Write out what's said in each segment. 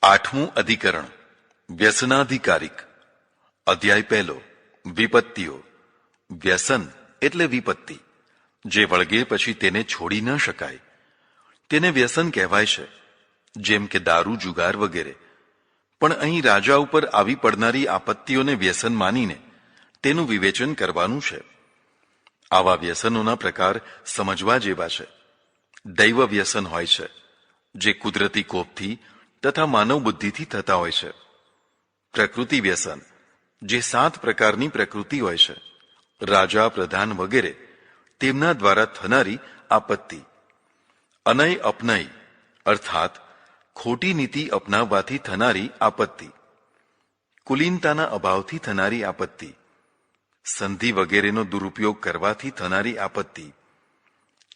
આઠમું અધિકરણ વ્યસનાધિકારિક. અધ્યાય પહેલો. વિપત્તિઓ. વ્યસન એટલે વિપત્તિ, જે વળગે પછી તેને છોડી ન શકાય, તેને વ્યસન કહેવાય છે, જેમ કે દારૂ, જુગાર વગેરે. પણ અહીં રાજા ઉપર આવી પડનારી આપત્તિઓને વ્યસન માનીને તેનું વિવેચન કરવાનું છે. આવા વ્યસનોના પ્રકાર સમજવા જેવા છે. દૈવ વ્યસન હોય છે, જે કુદરતી કોપથી તથા માનવ બુદ્ધિથી થતા હોય છે. પ્રકૃતિ વ્યસન, જે 7 પ્રકારની પ્રકૃતિ હોય છે, રાજા, પ્રધાન વગેરે, તેમના દ્વારા થનારી આપત્તિ. અનય અપનય અર્થાત ખોટી નીતિ અપનાવવાથી થનારી આપત્તિ. કુલીનતાના અભાવથી થનારી આપત્તિ. સંધિ વગેરેનો દુરુપયોગ કરવાથી થનારી આપત્તિ.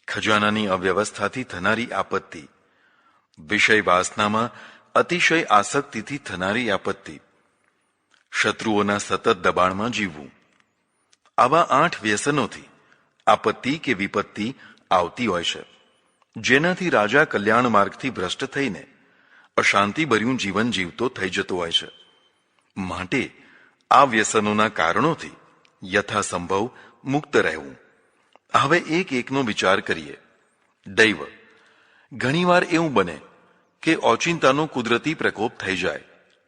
ખજાનાની અવ્યવસ્થાથી થનારી આપત્તિ. વિષય વાસનામાં અતિશય આસક્તિથી થનારી આપત્તિ. શત્રુઓના સતત દબાણમાં જીવવું. આવા 8 વ્યસનોથી આપત્તિ કે વિપત્તિ આવતી હોય છે, જેનાથી રાજા કલ્યાણ માર્ગથી ભ્રષ્ટ થઈને અશાંતિભર્યું જીવન જીવતો થઈ જતો હોય છે. માટે આ વ્યસનોના કારણોથી યથાસંભવ મુક્ત રહેવું. હવે એક એકનો વિચાર કરીએ. દૈવ. ઘણીવાર એવું બને કે ઓચિંતાનો કુદરતી પ્રકોપ થઈ જાય.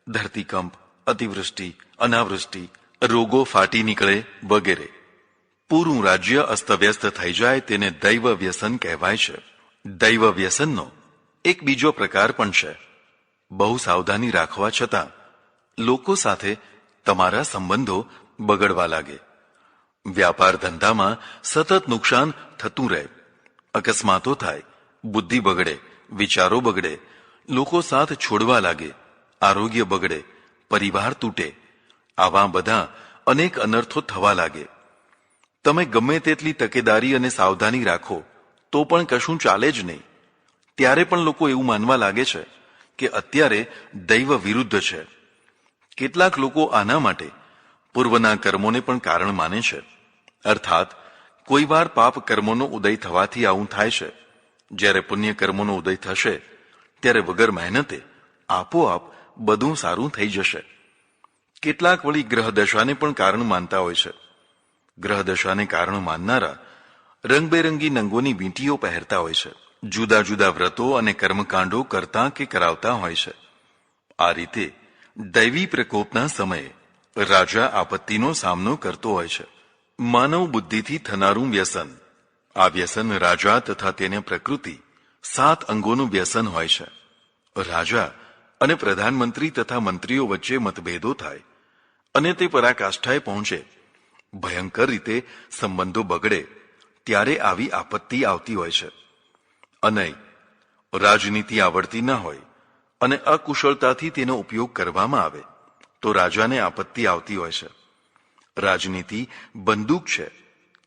ધરતીકંપ, અતિવૃષ્ટિ, અનાવૃષ્ટિ, રોગો ફાટી નીકળે વગેરે. પૂરું રાજ્ય અસ્તવ્યસ્ત થઈ જાય, તેને દૈવ વ્યસન કહેવાય છે. દૈવ વ્યસનનો એક બીજો પ્રકાર પણ છે. બહુ સાવધાની રાખવા છતાં લોકો સાથે તમારા સંબંધો બગડવા લાગે. વ્યાપાર ધંધામાં સતત નુકસાન થતું રહે. અકસ્માતો થાય, બુદ્ધિ બગડે, વિચારો બગડે, લોકો સાથ છોડવા લાગે, આરોગ્ય બગડે, પરિવાર તૂટે. આવા બધા અનેક અનર્થો થવા લાગે. તમે ગમે તેટલી તકેદારી અને સાવધાની રાખો તો પણ કશું ચાલે જ નહીં. ત્યારે પણ લોકો એવું માનવા લાગે છે કે અત્યારે દૈવ વિરુદ્ધ છે. કેટલાક લોકો આના માટે પૂર્વના કર્મોને પણ કારણ માને છે. અર્થાત કોઈ વાર પાપ કર્મોનો ઉદય થવાથી આવું થાય છે. જ્યારે પુણ્ય કર્મોનો ઉદય થશે ત્યારે વગર મહેનતે આપોઆપ બધું સારું થઈ જશે. કેટલાક વળી ગ્રહદશાને પણ કારણ માનતા હોય છે. ગ્રહદશાને કારણ માનનારા રંગબેરંગી નંગોની વીંટીઓ પહેરતા હોય છે. જુદા જુદા વ્રતો અને કર્મકાંડો કરતા કે કરાવતા હોય છે. આ રીતે દૈવી પ્રકોપના સમયે રાજા આપત્તિનો સામનો કરતો હોય છે. માનવ બુદ્ધિથી થનારું વ્યસન. આ વ્યસન રાજા તથા તેને પ્રકૃતિ 7 અંગોનું વ્યસન હોય છે. રાજા અને પ્રધાનમંત્રી તથા મંત્રીઓ વચ્ચે મતભેદો થાય અને તે પરાકાષ્ઠાએ પહોંચે, ભયંકર રીતે સંબંધો બગડે, ત્યારે આવી આપત્તિ આવતી હોય છે. અનય. રાજનીતિ આવડતી ન હોય અને અકુશળતાથી તેનો ઉપયોગ કરવામાં આવે તો રાજાને આપત્તિ આવતી હોય છે. રાજનીતિ બંદૂક છે.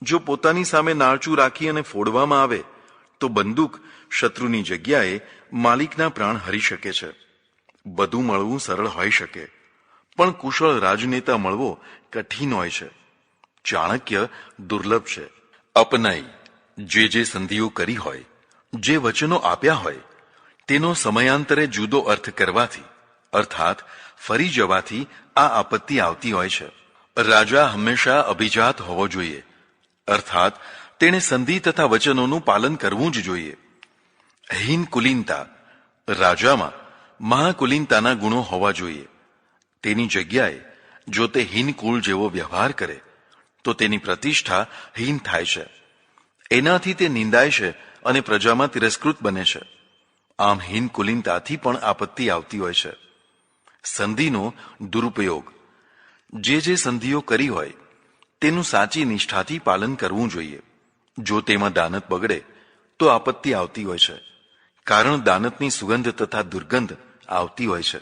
જો પોતાની સામે નાળચું રાખી અને ફોડવામાં આવે તો બંદૂક શત્રુની જગ્યાએ માલિકના પ્રાણ હરી શકે છે. બધું મળવું સરળ હોઈ શકે, પણ કુશળ રાજનેતા મળવો કઠિન હોય છે. ચાણક્ય દુર્લભ છે. અપનય. જે સંધિઓ કરી હોય, જે વચનો આપ્યા હોય, તેનો સમયાંતરે જુદો અર્થ કરવાથી અર્થાત ફરી જવાથી આ આપત્તિ આવતી હોય છે. રાજા હંમેશા અભિજાત હોવો જોઈએ, અર્થાત તેણે સંધિ તથા વચનોનું પાલન કરવું જ જોઈએ. હીન કુલીનતા. રાજામાં મહાકુલીનતાના ગુણો હોવા જોઈએ. તેની જગ્યાએ જો તે હીન કુળ જેવો વ્યવહાર કરે તો તેની પ્રતિષ્ઠા હીન થાય છે. એનાથી તે નિંદાય છે અને પ્રજામાં તિરસ્કૃત બને છે. આમ હીન કુલીનતાથી પણ આપત્તિ આવતી હોય છે. સંધિનો દુરુપયોગ. જે સંધિઓ કરી હોય તેનું સાચી નિષ્ઠાથી પાલન કરવું જોઈએ. જો તેમાં દાનત બગડે તો આપત્તિ આવતી હોય છે. કારણ દાનતની સુગંધ તથા દુર્ગંધ આવતી હોય છે.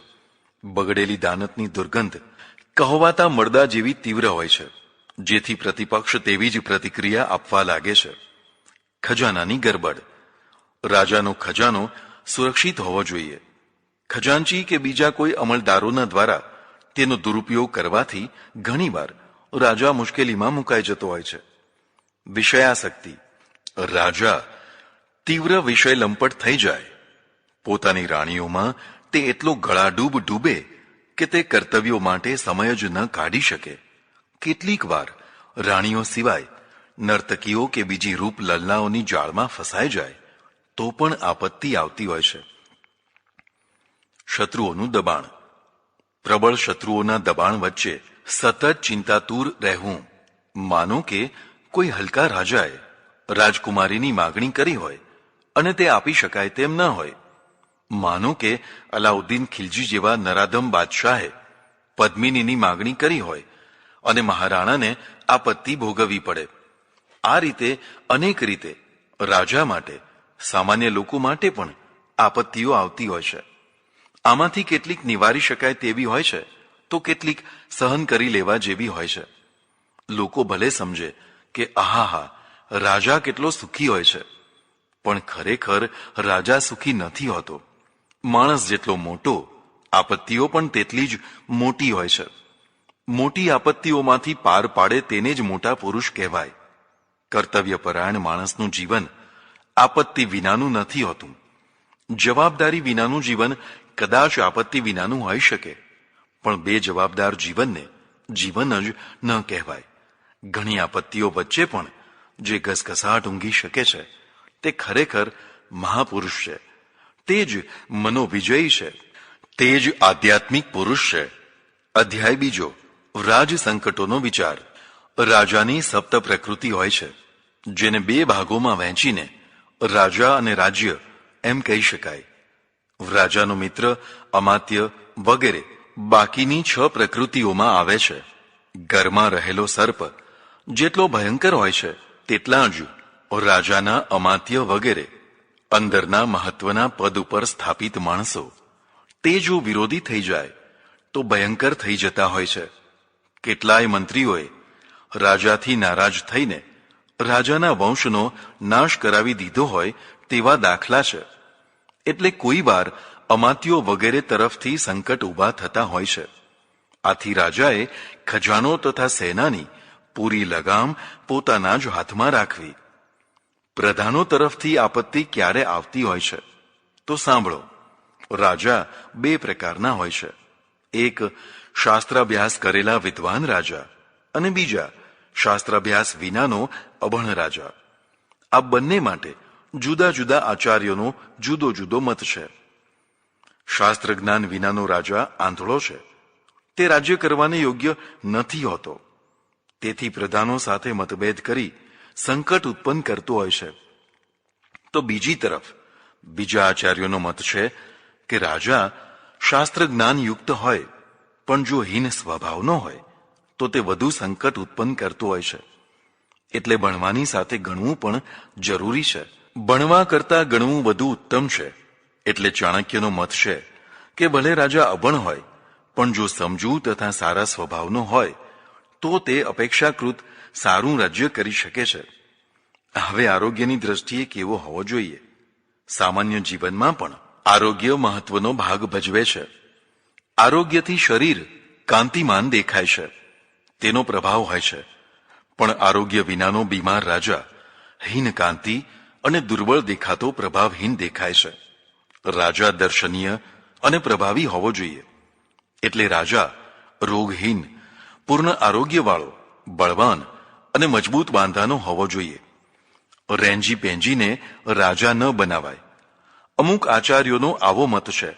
બગડેલી દાનતની દુર્ગંધ કહોવાતા મળદા જેવી તીવ્ર હોય છે, જેથી પ્રતિપક્ષ તેવી જ પ્રતિક્રિયા આપવા લાગે છે. ખજાનાની ગરબડ. રાજાનો ખજાનો સુરક્ષિત હોવો જોઈએ. ખજાનચી કે બીજા કોઈ અમલદારોના દ્વારા તેનો દુરુપયોગ કરવાથી ઘણીવાર રાજા મુશ્કેલીમાં મુકાઈ જતો હોય છે. વિષયાસક્તિ. રાજા તીવ્ર વિષય લંપટ થઈ જાય. પોતાની રાણીઓમાં તે એટલો ગળાડૂબ ડૂબે કે તે કર્તવ્યો માટે સમય જ ન કાઢી શકે. કેટલીક વાર રાણીઓ સિવાય નર્તકીઓ કે બીજી રૂપ લલનાઓની જાળમાં ફસાઈ જાય તો પણ આપત્તિ આવતી હોય છે. શત્રુઓનું દબાણ. પ્રબળ શત્રુઓના દબાણ વચ્ચે સતત ચિંતાતુર રહેવું. માનો કે કોઈ હલકા રાજાએ રાજકુમારીની માગણી કરી હોય અને તે આપી શકાય તેમ ન હોય. માનો કે અલાઉદ્દીન ખિલજી જેવા નરાધમ બાદશાહે પદ્મિનીની માગણી કરી હોય અને મહારાણાને આપત્તિ ભોગવવી પડે. આ રીતે અનેક રીતે રાજા માટે, સામાન્ય લોકો માટે પણ આપત્તિઓ આવતી હોય છે. આમાંથી કેટલીક નિવારી શકાય તેવી હોય છે તો કેટલીક સહન કરી લેવા જેવી હોય છે. લોકો ભલે સમજે કે આહાહા, રાજા કેટલો સુખી હોય છે, પણ ખરેખર રાજા સુખી નથી હોતો. માણસ જેટલો મોટો, આપત્તિઓ પણ તેટલી જ મોટી હોય છે. મોટી આપત્તિઓમાંથી પાર પાડે તેને જ મોટા પુરુષ કહેવાય. કર્તવ્યપરાયણ માણસનું જીવન આપત્તિ વિનાનું નથી હોતું. જવાબદારી વિનાનું જીવન કદાચ આપત્તિ વિનાનું હોઈ શકે, પણ બે જવાબદાર જીવનને જીવન જ ન કહેવાય. ઘણી આપત્તિઓ વચ્ચે પણ જે ઘસઘસાટ ઊંઘી શકે છે તે ખરેખર મહાપુરુષ છે. તે જ મનોવિજયી છે. તે જ આધ્યાત્મિક પુરુષ છે. અધ્યાય બીજો. રાજ સંકટોનો વિચાર. રાજાની સપ્ત પ્રકૃતિ હોય છે, જેને બે ભાગોમાં વહેંચીને રાજા અને રાજ્ય એમ કહી શકાય. રાજાનો મિત્ર, અમાત્ય વગેરે બાકીની 6 પ્રકૃતિઓમાં આવે છે. ઘરમાં રહેલો સર્પ જેટલો ભયંકર હોય છે તેટલા જ રાજાના અમાત્ય વગેરે અંદરના મહત્વના પદ ઉપર સ્થાપિત માણસો. તે જો વિરોધી થઈ જાય તો ભયંકર થઈ જતા હોય છે. કેટલાય મંત્રીઓએ રાજાથી નારાજ થઈને રાજાના વંશનો નાશ કરાવી દીધો હોય તેવા દાખલા છે. એટલે કોઈ વાર અમાત્યો વગેરે તરફથી સંકટ ઊભા થતા હોય છે. આથી રાજાએ ખજાનો તથા સેનાની પૂરી લગામ પોતાના જ હાથમાં રાખવી. પ્રધાનો તરફથી આપત્તિ ક્યારે આવતી હોય છે તો સાંભળો. રાજા બે પ્રકારના હોય છે. એક શાસ્ત્રાભ્યાસ કરેલા વિદ્વાન રાજા અને બીજા શાસ્ત્રાભ્યાસ વિનાનો અભણ રાજા. આ બંને માટે જુદા જુદા આચાર્યોનો જુદો જુદો મત છે. શાસ્ત્ર જ્ઞાન વિનાનો રાજા આંધળો છે. તે રાજ્ય કરવાને યોગ્ય નથી હોતો. તેથી પ્રધાનો સાથે મતભેદ કરી સંકટ ઉત્પન્ન કરતો હોય છે. તો બીજી તરફ બીજા આચાર્યોનો મત છે કે રાજા શાસ્ત્ર જ્ઞાન યુક્ત હોય પણ જો હીન સ્વભાવનો હોય તો તે વધુ સંકટ ઉત્પન્ન કરતો હોય છે. એટલે ભણવાની સાથે ગણવું પણ જરૂરી છે. ભણવા કરતા ગણવું વધુ ઉત્તમ છે. એટલે ચાણક્યનો મત છે કે ભલે રાજા અભણ હોય પણ જો સમજુ તથા સારા સ્વભાવનો હોય તો તે અપેક્ષાકૃત સારું રાજ્ય કરી શકે છે. હવે આરોગ્યની દ્રષ્ટિએ કેવો હોવો જોઈએ? સામાન્ય જીવનમાં પણ આરોગ્ય મહત્વનો ભાગ ભજવે છે. આરોગ્યથી શરીર કાંતિમાન દેખાય છે, તેનો પ્રભાવ હોય છે. પણ આરોગ્ય વિનાનો બીમાર રાજા હીન કાંતિ અને દુર્બળ દેખાતો પ્રભાવહીન દેખાય છે. રાજા દર્શનીય અને પ્રભાવી હોવો જોઈએ. એટલે રાજા રોગહીન, પૂર્ણ આરોગ્યવાળો, બળવાન અને મજબૂત બાંધાનો હોવો જોઈએ. રેંજી પેંજીને રાજા ન બનાવાય. અમુક આચાર્યોનો આવો મત છે.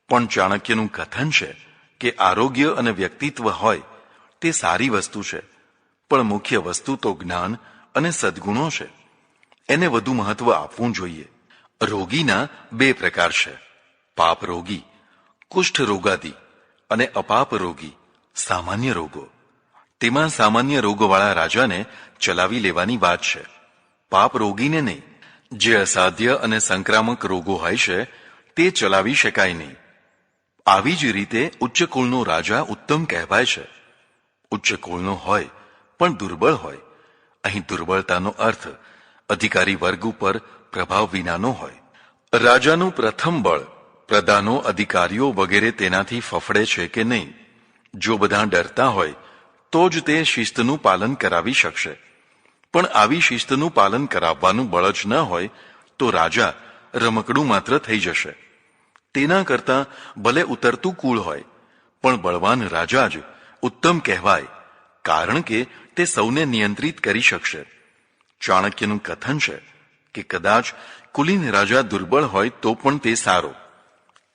પણ ચાણક્યનું કથન છે કે આરોગ્ય અને વ્યક્તિત્વ હોય તે સારી વસ્તુ છે, પણ મુખ્ય વસ્તુ તો જ્ઞાન અને સદ્ગુણો છે. એને વધુ મહત્વ આપવું જોઈએ. રોગીના બે પ્રકાર છે: પાપ રોગી, કુષ્ઠ રોગાદી, અને અપાપ રોગી, સામાન્ય રોગો. તેમાં સામાન્ય રોગવાળા રાજાને ચલાવી લેવાની વાત છે, પાપ રોગીને નહીં. જે અસાધ્ય અને સંક્રામક રોગો હોય છે તે ચલાવી શકાય નહીં. આવી જ રીતે ઉચ્ચ કુળનો રાજા ઉત્તમ કહેવાય છે. ઉચ્ચ કુળનો હોય પણ દુર્બળ હોય. અહીં દુર્બળતાનો અર્થ અધિકારી વર્ગ ઉપર પ્રભાવ વિનાનો હોય. રાજાનું પ્રથમ બળ પ્રધાનો, અધિકારીઓ વગેરે તેનાથી ફફડે છે કે નહીં. જો બધા ડરતા હોય તો જ તે શિસ્તનું પાલન કરાવી શકશે. પણ આવી શિસ્તનું પાલન કરાવવાનું બળ જ ન હોય તો રાજા રમકડું માત્ર થઈ જશે. તેના કરતાં ભલે ઉતરતું કુળ હોય, પણ બળવાન રાજા જ ઉત્તમ કહેવાય, કારણ કે તે સૌને નિયંત્રિત કરી શકશે. ચાણક્યનું કથન છે કે કદાચ કુલીન રાજા દુર્બળ હોય તો પણ તે સારો,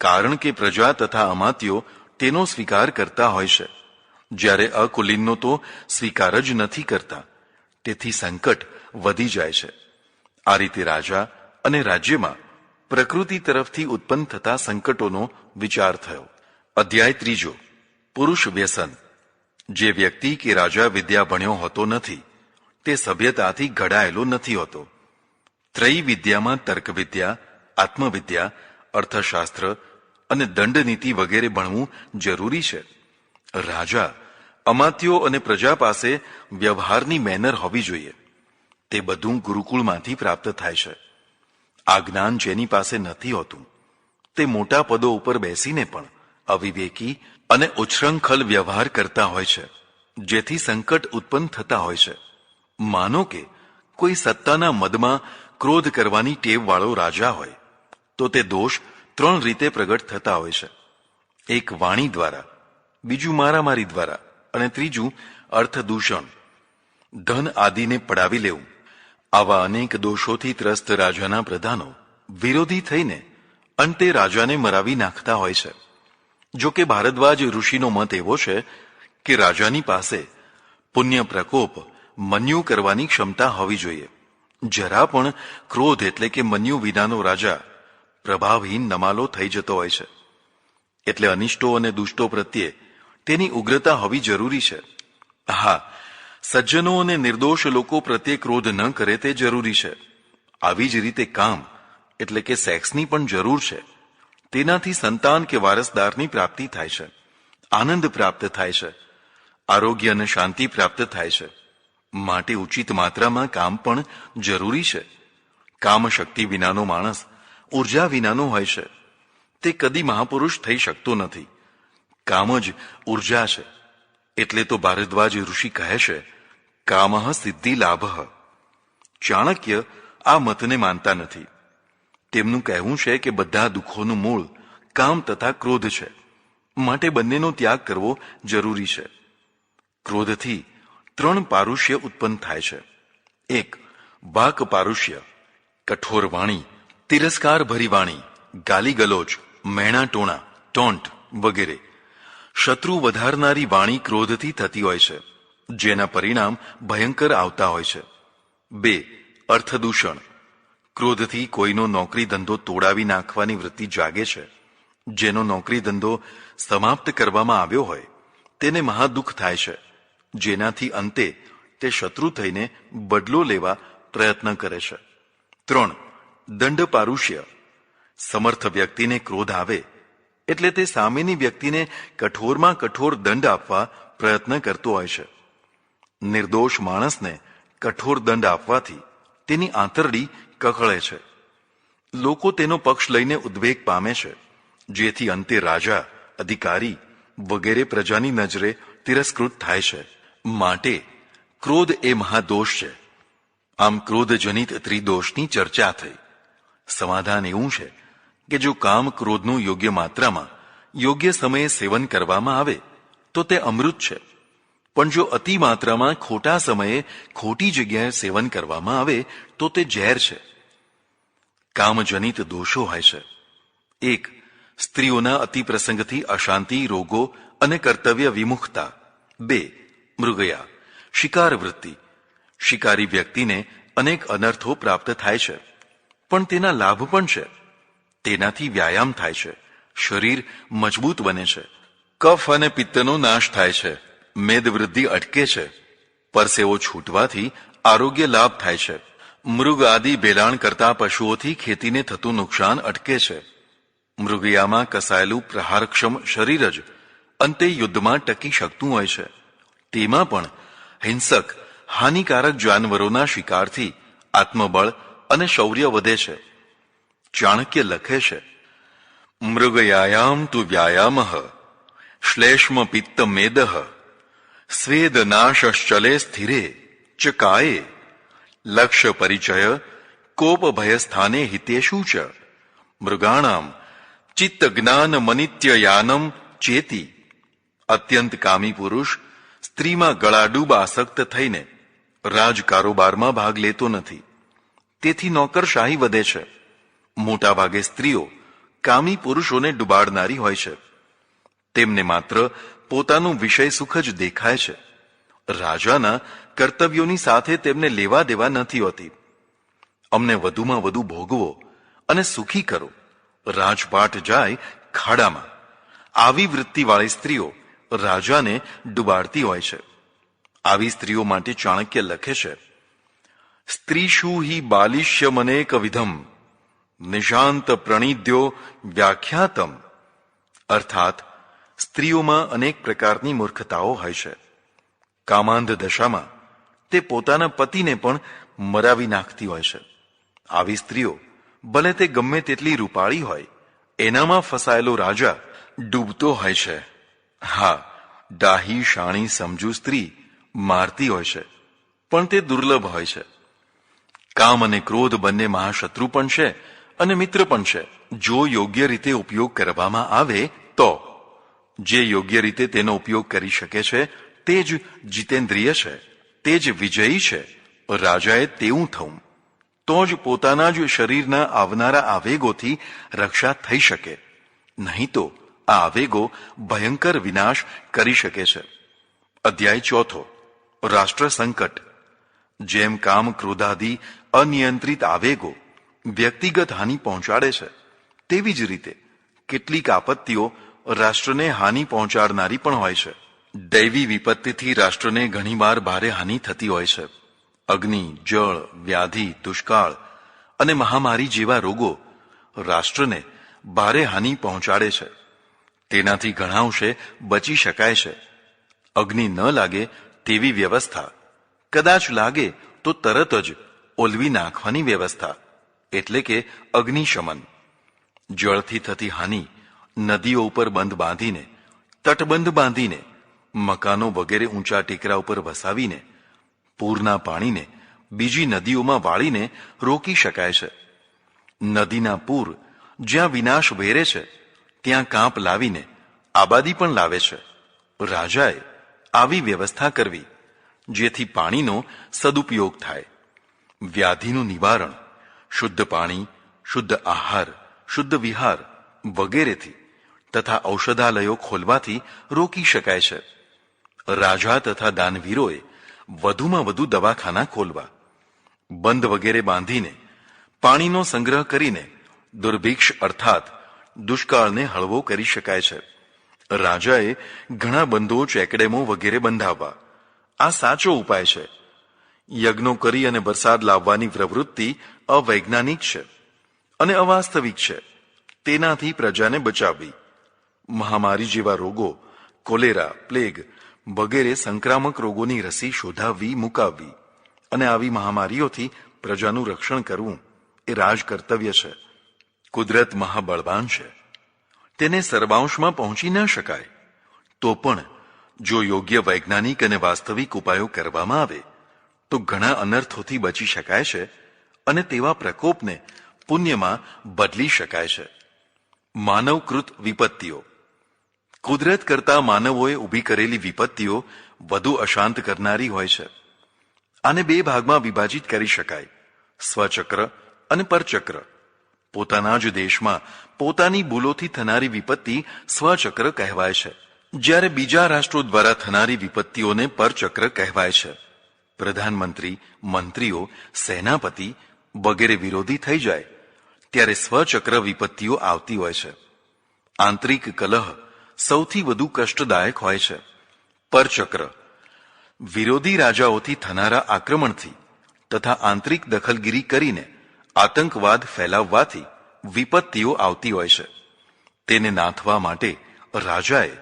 કારણ કે પ્રજા તથા અમાત્યો તેનો સ્વીકાર કરતા હોય છે, જ્યારે અકુલીનનો તો સ્વીકાર જ નથી કરતા. તેથી સંકટ વધી જાય છે. આ રીતે રાજા અને રાજ્યમાં પ્રકૃતિ તરફથી ઉત્પન્ન થતા સંકટોનો વિચાર થયો. અધ્યાય 3. પુરુષ વ્યસન. જે વ્યક્તિ કે રાજા વિદ્યા ભણ્યો હોતો નથી, તે સભ્યતાથી ઘડાયેલો નથી હોતો. ત્રયી વિદ્યામાં તર્ક વિદ્યા, આત્મવિદ્યા, અર્થશાસ્ત્ર અને દંડનીતિ વગેરે ભણવું જરૂરી છે. રાજા, અમાત્યો અને પ્રજા પાસે વ્યવહારની મેનર હોવી જોઈએ. તે બધું ગુરુકુળમાંથી પ્રાપ્ત થાય છે. આ જ્ઞાન જેની પાસે નથી હોતું, તે મોટા પદો ઉપર બેસીને પણ અવિવેકી અને ઉચ્છૃંખલ વ્યવહાર કરતા હોય છે, જેથી સંકટ ઉત્પન્ન થતા હોય છે. માનો કે કોઈ સત્તાના મદમાં ક્રોધ કરવાની ટેવવાળો રાજા હોય, તો તે દોષ 3 રીતે પ્રગટ થતા હોય છે. એક વાણી દ્વારા, બીજું મારામારી દ્વારા અને ત્રીજું અર્થદૂષણ, ધન આદિને પડાવી લેવું. આવા અનેક દોષોથી ત્રસ્ત રાજાના પ્રધાનો વિરોધી થઈને અંતે રાજાને મરાવી નાખતા હોય છે. જો કે ભારદ્વાજ ઋષિનો મત એવો છે કે રાજાની પાસે પુણ્ય પ્રકોપ મન્યુ કરવાની ક્ષમતા હોવી જોઈએ. જરા પણ ક્રોધ એટલે કે મન્યુ વિનાનો રાજા પ્રભાવહીન નમાલો થઈ જતો હોય છે. એટલે અનિષ્ટો અને દુષ્ટો પ્રત્યે તેની ઉગ્રતા હોવી જરૂરી છે. હા, સજ્જનો અને નિર્દોષ લોકો પ્રત્યે ક્રોધ ન કરે તે જરૂરી છે. આવી જ રીતે કામ એટલે કે સેક્સની પણ જરૂર છે. તેનાથી સંતાન કે વારસદારની પ્રાપ્તિ થાય છે, આનંદ પ્રાપ્ત થાય છે, આરોગ્ય અને શાંતિ પ્રાપ્ત થાય છે. માટે ઉચિત માત્રામાં કામ પણ જરૂરી છે. કામ શક્તિ વિનાનો માણસ ઉર્જા વિનાનો હોય છે. તે કદી મહાપુરુષ થઈ શકતો નથી. કામ જ ઉર્જા છે. એટલે તો ભારદ્વાજ ઋષિ કહે છે, કામઃ સિદ્ધિ લાભઃ. ચાણક્ય આ મતને માનતા નથી. તેમનું કહેવું છે કે બધા દુઃખોનું મૂળ કામ તથા ક્રોધ છે, માટે બંનેનો ત્યાગ કરવો જરૂરી છે. ક્રોધથી 3 પારુષ્ય ઉત્પન્ન થાય છે. 1. વાક પારુષ્ય, કઠોર વાણી, તિરસ્કાર ભરી વાણી, ગાલી ગલોચ, મહેણા ટોણા, ટોન્ટ વગેરે. શત્રુ વધારનારી વાણી ક્રોધથી થતી હોય છે, જેના પરિણામ ભયંકર આવતા હોય છે. 2. અર્થદૂષણ. ક્રોધથી કોઈનો નોકરી ધંધો તોડાવી નાખવાની વૃત્તિ જાગે છે. જેનો નોકરી ધંધો સમાપ્ત કરવામાં આવ્યો હોય તેને મહાદુઃખ થાય છે, જેનાથી અંતે તે શત્રુ થઈને બદલો લેવા પ્રયત્ન કરે છે. 3. દંડ પારુષ્ય. સમર્થ વ્યક્તિને ક્રોધ આવે એટલે તે સામેની વ્યક્તિને કઠોરમાં કઠોર દંડ આપવા પ્રયત્ન કરતો હોય છે. નિર્દોષ માણસને કઠોર દંડ આપવાથી તેની આંતરડી કકળે છે. લોકો તેનો પક્ષ લઈને ઉદ્વેગ પામે છે, જેથી અંતે રાજા, અધિકારી વગેરે પ્રજાની નજરે તિરસ્કૃત થાય છે. માટે ક્રોધ એ મહાદોષ છે. આમ ક્રોધજનિત ત્રિદોષની ચર્ચા થઈ. સમાધાન એવું છે કે જો કામ ક્રોધનું યોગ્ય માત્રામાં યોગ્ય સમયે સેવન કરવામાં આવે તો તે અમૃત છે, પણ જો અતિ માત્રામાં ખોટા સમયે ખોટી જગ્યાએ સેવન કરવામાં આવે તો તે ઝેર છે. કામજનિત દોષો હોય છે. 1. સ્ત્રીઓના અતિ પ્રસંગથી અશાંતિ, રોગો અને કર્તવ્ય વિમુખતા. 2. મૃગયા, શિકાર વૃત્તિ. શિકારી વ્યક્તિને અનેક અનર્થો પ્રાપ્ત થાય છે, પણ તેના લાભ પણ છે. તેનાથી વ્યાયામ થાય છે, શરીર મજબૂત બને છે, કફ અને પિત્તનો નાશ થાય છે, મેદ વૃદ્ધિ અટકે છે, પરસેવો છૂટવાથી આરોગ્ય લાભ થાય છે. મૃગ આદિ ભેલાણ કરતા પશુઓથી ખેતીને થતું નુકસાન અટકે છે. મૃગયામાં કસાયેલું પ્રહારક્ષમ શરીર જ અંતે યુદ્ધમાં ટકી શકતું હોય છે. તેમાં પણ હિંસક, હાનિકારક જાનવરોના શિકારથી આત્મબળ અને શૌર્ય વધે છે. ચાણક્ય લખે છે, મૃગયાયામ તુ વ્યાયામઃ શ્લેષ્મ પિત્ત મેદઃ સ્વેદ નાશશ્ચલે સ્થિરે ચ કાયે લક્ષ્ય પરિચય કોપ ભય સ્થાને હિતેષુ ચ મૃગાણામ ચિત્ત જ્ઞાન મનિત્ય યાનમ ચેતી. અત્યંત કામી પુરુષ સ્ત્રીમાં ગળાડૂબ આસક્ત થઈને રાજ કારોબારમાં ભાગ લેતો નથી. તેથી નોકરશાહી વધે છે. મોટા ભાગે સ્ત્રીઓ કામી પુરુષોને ડુબાડનારી હોય છે. તેમને માત્ર પોતાનું વિષય સુખ જ દેખાય છે. રાજાના કર્તવ્યોની સાથે તેમને લેવા દેવા નથી હોતી. અમને વધુમાં વધુ ભોગવો અને સુખી કરો, રાજપાટ જાય ખાડામાં. આવી વૃત્તિવાળી સ્ત્રીઓ રાજાને ડુબાડતી હોય છે. આવી સ્ત્રીઓ માટે ચાણક્ય લખે છે, સ્ત્રીષુ હિ બાલિશ્ય મનેક વિધમ નિશાંત પ્રણિદ્યો વ્યાખ્યાતમ. અર્થાત સ્ત્રીઓમાં અનેક પ્રકારની મૂર્ખતાઓ હોય છે. કામાંધ દશામાં તે પોતાના પતિને પણ મરાવી નાખતી હોય છે. આવી સ્ત્રીઓ ભલે તે ગમે તેટલી રૂપાળી હોય, એનામાં ફસાયેલો રાજા ડૂબતો હોય છે. હા, ડાહી શાણી સમજુ સ્ત્રી મારતી હોય છે, પણ તે દુર્લભ હોય છે. કામ અને ક્રોધ બંને મહાશત્રુ પણ છે અને મિત્ર પણ છે. જો યોગ્ય રીતે ઉપયોગ કરવામાં આવે તો. જે યોગ્ય રીતે તેનો ઉપયોગ કરી શકે છે તે જ જીતેન્દ્રિય છે, તે જ વિજયી છે. રાજાએ તેવું થવું, તો જ પોતાના જ શરીરના આવનારા આવેગોથી રક્ષા થઈ શકે. નહીં તો આ આવેગો ભયંકર વિનાશ કરી શકે છે. અધ્યાય 4, રાષ્ટ્ર સંકટ. જેમ કામ ક્રોધાદિ અનિયંત્રિત આવેગો વ્યક્તિગત હાનિ પહોંચાડે છે, તેવી જ રીતે કેટલીક આપત્તિઓ રાષ્ટ્રને હાનિ પહોંચાડનારી પણ હોય છે. દૈવી વિપત્તિથી રાષ્ટ્રને ઘણીવાર ભારે હાનિ થતી હોય છે. અગ્નિ, જળ, વ્યાધિ, દુષ્કાળ અને મહામારી જેવા રોગો રાષ્ટ્રને ભારે હાનિ પહોંચાડે છે. તેનાથી ઘણા અંશે બચી શકાય છે. અગ્નિ ન લાગે તેવી વ્યવસ્થા, કદાચ લાગે તો તરત જ ઓલવી નાખવાની વ્યવસ્થા, એટલે કે અગ્નિશમન. જળથી થતી હાનિ નદીઓ ઉપર બંધ બાંધીને, તટબંધ બાંધીને, મકાનો વગેરે ઊંચા ટેકરા ઉપર વસાવીને, પૂરના પાણીને બીજી નદીઓમાં વાળીને રોકી શકાય છે. નદીના પૂર જ્યાં વિનાશ વેરે છે ત્યાં કાંપ લાવીને આબાદી પણ લાવે છે. રાજાએ આવી વ્યવસ્થા કરવી જેથી પાણીનો સદુપયોગ થાય. વ્યાધિનું નિવારણ શુદ્ધ પાણી, શુદ્ધ આહાર, શુદ્ધ વિહાર વગેરેથી તથા ઔષધાલયો ખોલવાથી રોકી શકાય છે. રાજા તથા દાનવીરોએ વધુમાં વધુ દવાખાના ખોલવા, બંધ વગેરે બાંધીને પાણીનો સંગ્રહ કરીને દુર્ભિક્ષ અર્થાત દુષ્કાળને હળવો કરી શકાય છે. રાજાએ ઘણા બંધો, ચેકડેમો વગેરે બંધાવવા. આ સાચો ઉપાય છે. યજ્ઞો કરી અને વરસાદ લાવવાની પ્રવૃત્તિ અવૈજ્ઞાનિક છે અને અવાસ્તવિક છે. તેનાથી પ્રજાને બચાવવી. મહામારી જેવા રોગો, કોલેરા, પ્લેગ વગેરે સંક્રામક રોગોની રસી શોધાવવી, મુકાવવી અને આવી મહામારીઓથી પ્રજાનું રક્ષણ કરવું એ રાજ કર્તવ્ય છે. કુદરત મહાબળવાન છે. તેને સર્વાંશમાં પહોંચી ન શકાય. તો પણ જો યોગ્ય વૈજ્ઞાનિક અને વાસ્તવિક ઉપાયો કરવામાં આવે તો ઘણા અનર્થોથી બચી શકાય છે અને તેવા પ્રકોપને પુણ્યમાં બદલી શકાય છે. માનવકૃત વિપત્તિઓ. કુદરત કરતા માનવોએ ઊભી કરેલી વિપત્તિઓ વધુ અશાંત કરનારી હોય છે. આને બે ભાગમાં વિભાજિત કરી શકાય, સ્વચક્ર અને પરચક્ર. પોતાના જ દેશમાં પોતાની ભૂલોથી થનારી વિપત્તિ સ્વચક્ર કહેવાય છે, જ્યારે બીજા રાષ્ટ્રો દ્વારા થનારી વિપત્તિઓને પરચક્ર કહેવાય છે. પ્રધાનમંત્રી, મંત્રીઓ, સેનાપતિ વગેરે વિરોધી થઈ જાય ત્યારે સ્વચક્ર વિપત્તિઓ આવતી હોય છે. આંતરિક કલહ સૌથી વધુ કષ્ટદાયક હોય છે. પરચક્ર વિરોધી રાજાઓથી થનારા આક્રમણથી તથા આંતરિક દખલગીરી કરીને આતંકવાદ ફેલાવવાથી વિપત્તિઓ આવતી હોય છે. તેને નાથવા માટે રાજાએ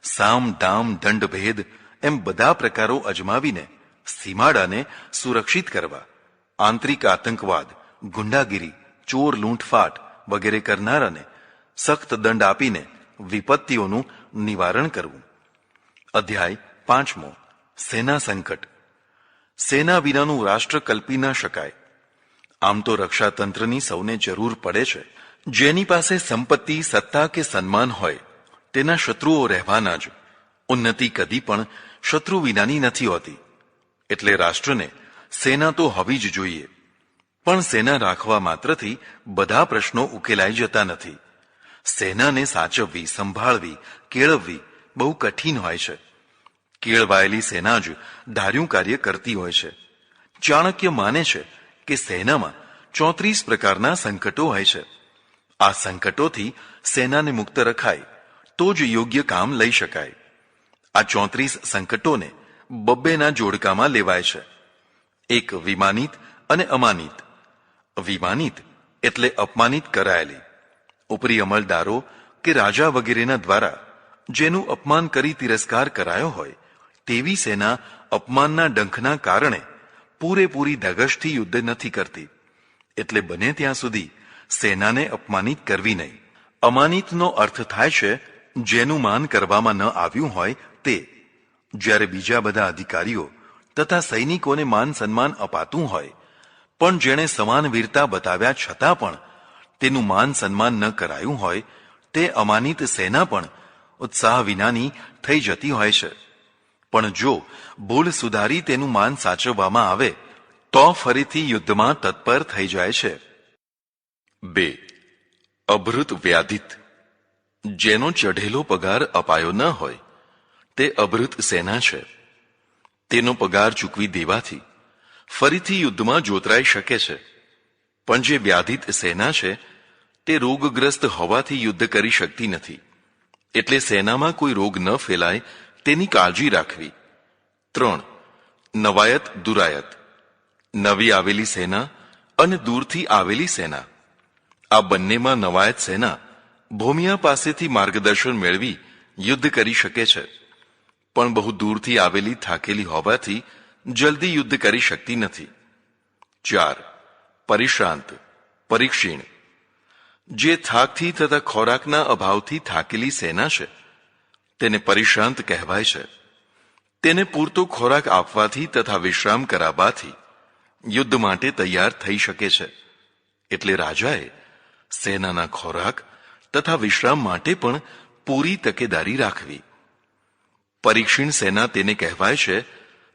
સામ, દામ, દંડ, ભેદ એમ બધા પ્રકારો અજમાવીને સીમાડાને સુરક્ષિત કરવા, આંતરિક આતંકવાદ, ગુંડાગીરી, ચોર, લૂંટફાટ વગેરે કરનારાને સખ્ત દંડ આપીને વિપત્તિઓનું નિવારણ કરવું. અધ્યાય 5, સેના સંકટ. સેના વિનાનું રાષ્ટ્ર કલ્પી ન શકાય. આમ તો રક્ષાતંત્રની સૌને જરૂર પડે છે, જેની પાસે સંપત્તિ, સત્તા કે સન્માન હોય તેના શત્રુઓ રહેવાના જ. ઉન્નતિ કદી પણ શત્રુ વિનાની નથી હોતી. એટલે રાષ્ટ્રને સેના તો હોવી જ જોઈએ. પણ સેના રાખવા માત્રથી બધા પ્રશ્નો ઉકેલાઈ જતા નથી. સેનાને સાચવવી, સંભાળવી, કેળવવી બહુ કઠિન હોય છે. કેળવાયેલી સેના જ ધાર્યું કાર્ય કરતી હોય છે. ચાણક્ય માને છે કે સેનામાં 34 પ્રકારના સંકટો હોય છે. આ સંકટોથી સેનાને મુક્ત રખાય તો જ યોગ્ય કામ લઈ શકાય. આ 34 સંકટોને બબ્બેના જોડકામાં લેવાય છે. એક વિમાનિત અને અમાનિત. વિમાનિત એટલે અપમાનિત કરાયેલી. ઉપરી અમલદારો કે રાજા વગેરેના દ્વારા જેનું અપમાન કરી તિરસ્કાર કરાયો હોય તેવી સેના અપમાનના ડંખના કારણે પૂરેપૂરી ધગશથી યુદ્ધ નથી કરતી. એટલે બને ત્યાં સુધી સેનાને અપમાનિત કરવી નહીં. અમાનિતનો અર્થ થાય છે જેનું માન કરવામાં ન આવ્યું હોય તે. જ્યારે બીજા બધા અધિકારીઓ તથા સૈનિકોને માન સન્માન અપાતું હોય પણ જેણે સમાન વીરતા બતાવ્યા છતાં પણ તેનું માન સન્માન ન કરાયું હોય તે અમાનિત સેના પણ ઉત્સાહ વિનાની થઈ જતી હોય છે. પણ જો ભૂલ સુધારી તેનું માન સાચવવામાં આવે તો ફરીથી યુદ્ધમાં તત્પર થઈ જાય છે. 2. અભૃત વ્યાધિત. જેનો ચઢેલો પગાર અપાયો ન હોય તે અભૃત સેના છે. તેનો પગાર ચૂકવી દેવાથી ફરીથી યુદ્ધમાં જોતરાઈ શકે છે. પણ જે વ્યાધિત સેના છે તે રોગગ્રસ્ત હોવાથી યુદ્ધ કરી શકતી નથી. એટલે સેનામાં કોઈ રોગ ન ફેલાય તેની કાળજી રાખવી. 3. નવાયત દુરાયત. નવી આવેલી સેના અને દૂરથી આવેલી સેના. આ બંનેમાં નવાયત સેના ભોમિયા પાસેથી માર્ગદર્શન મેળવી યુદ્ધ કરી શકે છે. પણ બહુ દૂરથી આવેલી થાકેલી હોવાથી જલ્દી યુદ્ધ કરી શકતી નથી. 4. પરિશ્રાંત પરિક્ષીણ. જે થાકથી તથા ખોરાકના અભાવથી થાકેલી સેના છે તેને પરિશ્રાંત કહેવાય છે. તેને પૂરતો ખોરાક આપવાથી તથા વિશ્રામ કરાવવાથી યુદ્ધ માટે તૈયાર થઈ શકે છે. એટલે રાજાએ સેનાના ખોરાક તથા વિશ્રામ માટે પણ પૂરી તકેદારી રાખવી. પરીક્ષીણ સેના તેને કહેવાય છે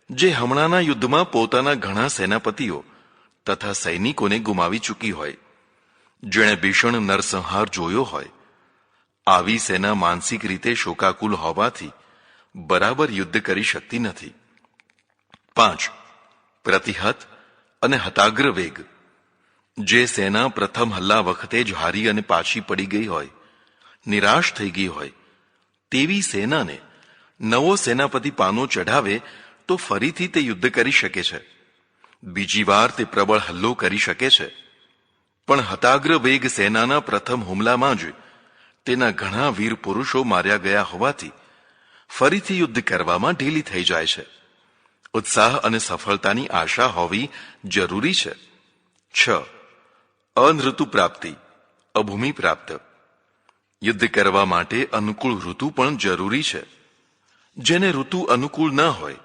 જે હમણાંના યુદ્ધમાં પોતાના ઘણા સેનાપતિઓ તથા સૈનિકોને ગુમાવી ચૂકી હોય, જેણે ભીષણ નરસંહાર જોયો હોય. આવી સેના માનસિક રીતે શોકાકુલ હોવાથી બરાબર યુદ્ધ કરી શકતી નથી. 5. પ્રતિહત અને હતાગ્ર વેગ. જે સેના પ્રથમ હલ્લા વખતે જ હારી અને પાછી પડી ગઈ હોય, નિરાશ થઈ ગઈ હોય તેવી સેનાને નવો સેનાપતિ પાનો ચઢાવે તો ફરીથી તે યુદ્ધ કરી શકે છે. બીજી વાર તે પ્રબળ હલ્લો કરી શકે છે. પણ હતાગ્ર વેગ સેનાના પ્રથમ હુમલામાં જ તેના ઘણા વીર પુરુષો માર્યા ગયા હોવાથી ફરીથી યુદ્ધ કરવામાં ઢીલી થઈ જાય છે. ઉત્સાહ અને સફળતાની આશા હોવી જરૂરી છે. 6. અનઋતુ પ્રાપ્તિ અભૂમિ પ્રાપ્ત. યુદ્ધ કરવા માટે અનુકૂળ ઋતુ પણ જરૂરી છે. જેને ઋતુ અનુકૂળ ન હોય,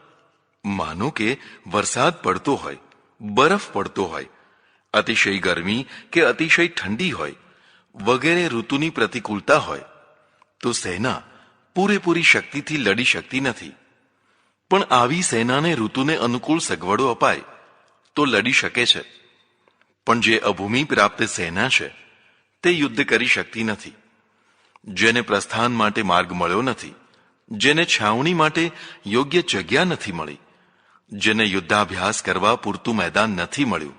માનો કે વરસાદ પડતો હોય, બરફ પડતો હોય, અતિશય ગરમી કે અતિશય ઠંડી હોય વગેરે ઋતુની પ્રતિકૂળતા હોય તો સેના પૂરેપૂરી શક્તિથી લડી શકતી નથી. પણ આવી સેનાને ઋતુને અનુકૂળ સગવડો અપાય તો લડી શકે છે. પણ જે અભૂમિ પ્રાપ્ત સેના છે તે યુદ્ધ કરી શકતી નથી. જેને પ્રસ્થાન માટે માર્ગ મળ્યો નથી, જેને છાવણી માટે યોગ્ય જગ્યા નથી મળી, જેને યુદ્ધાભ્યાસ કરવા પૂરતું મેદાન નથી મળ્યું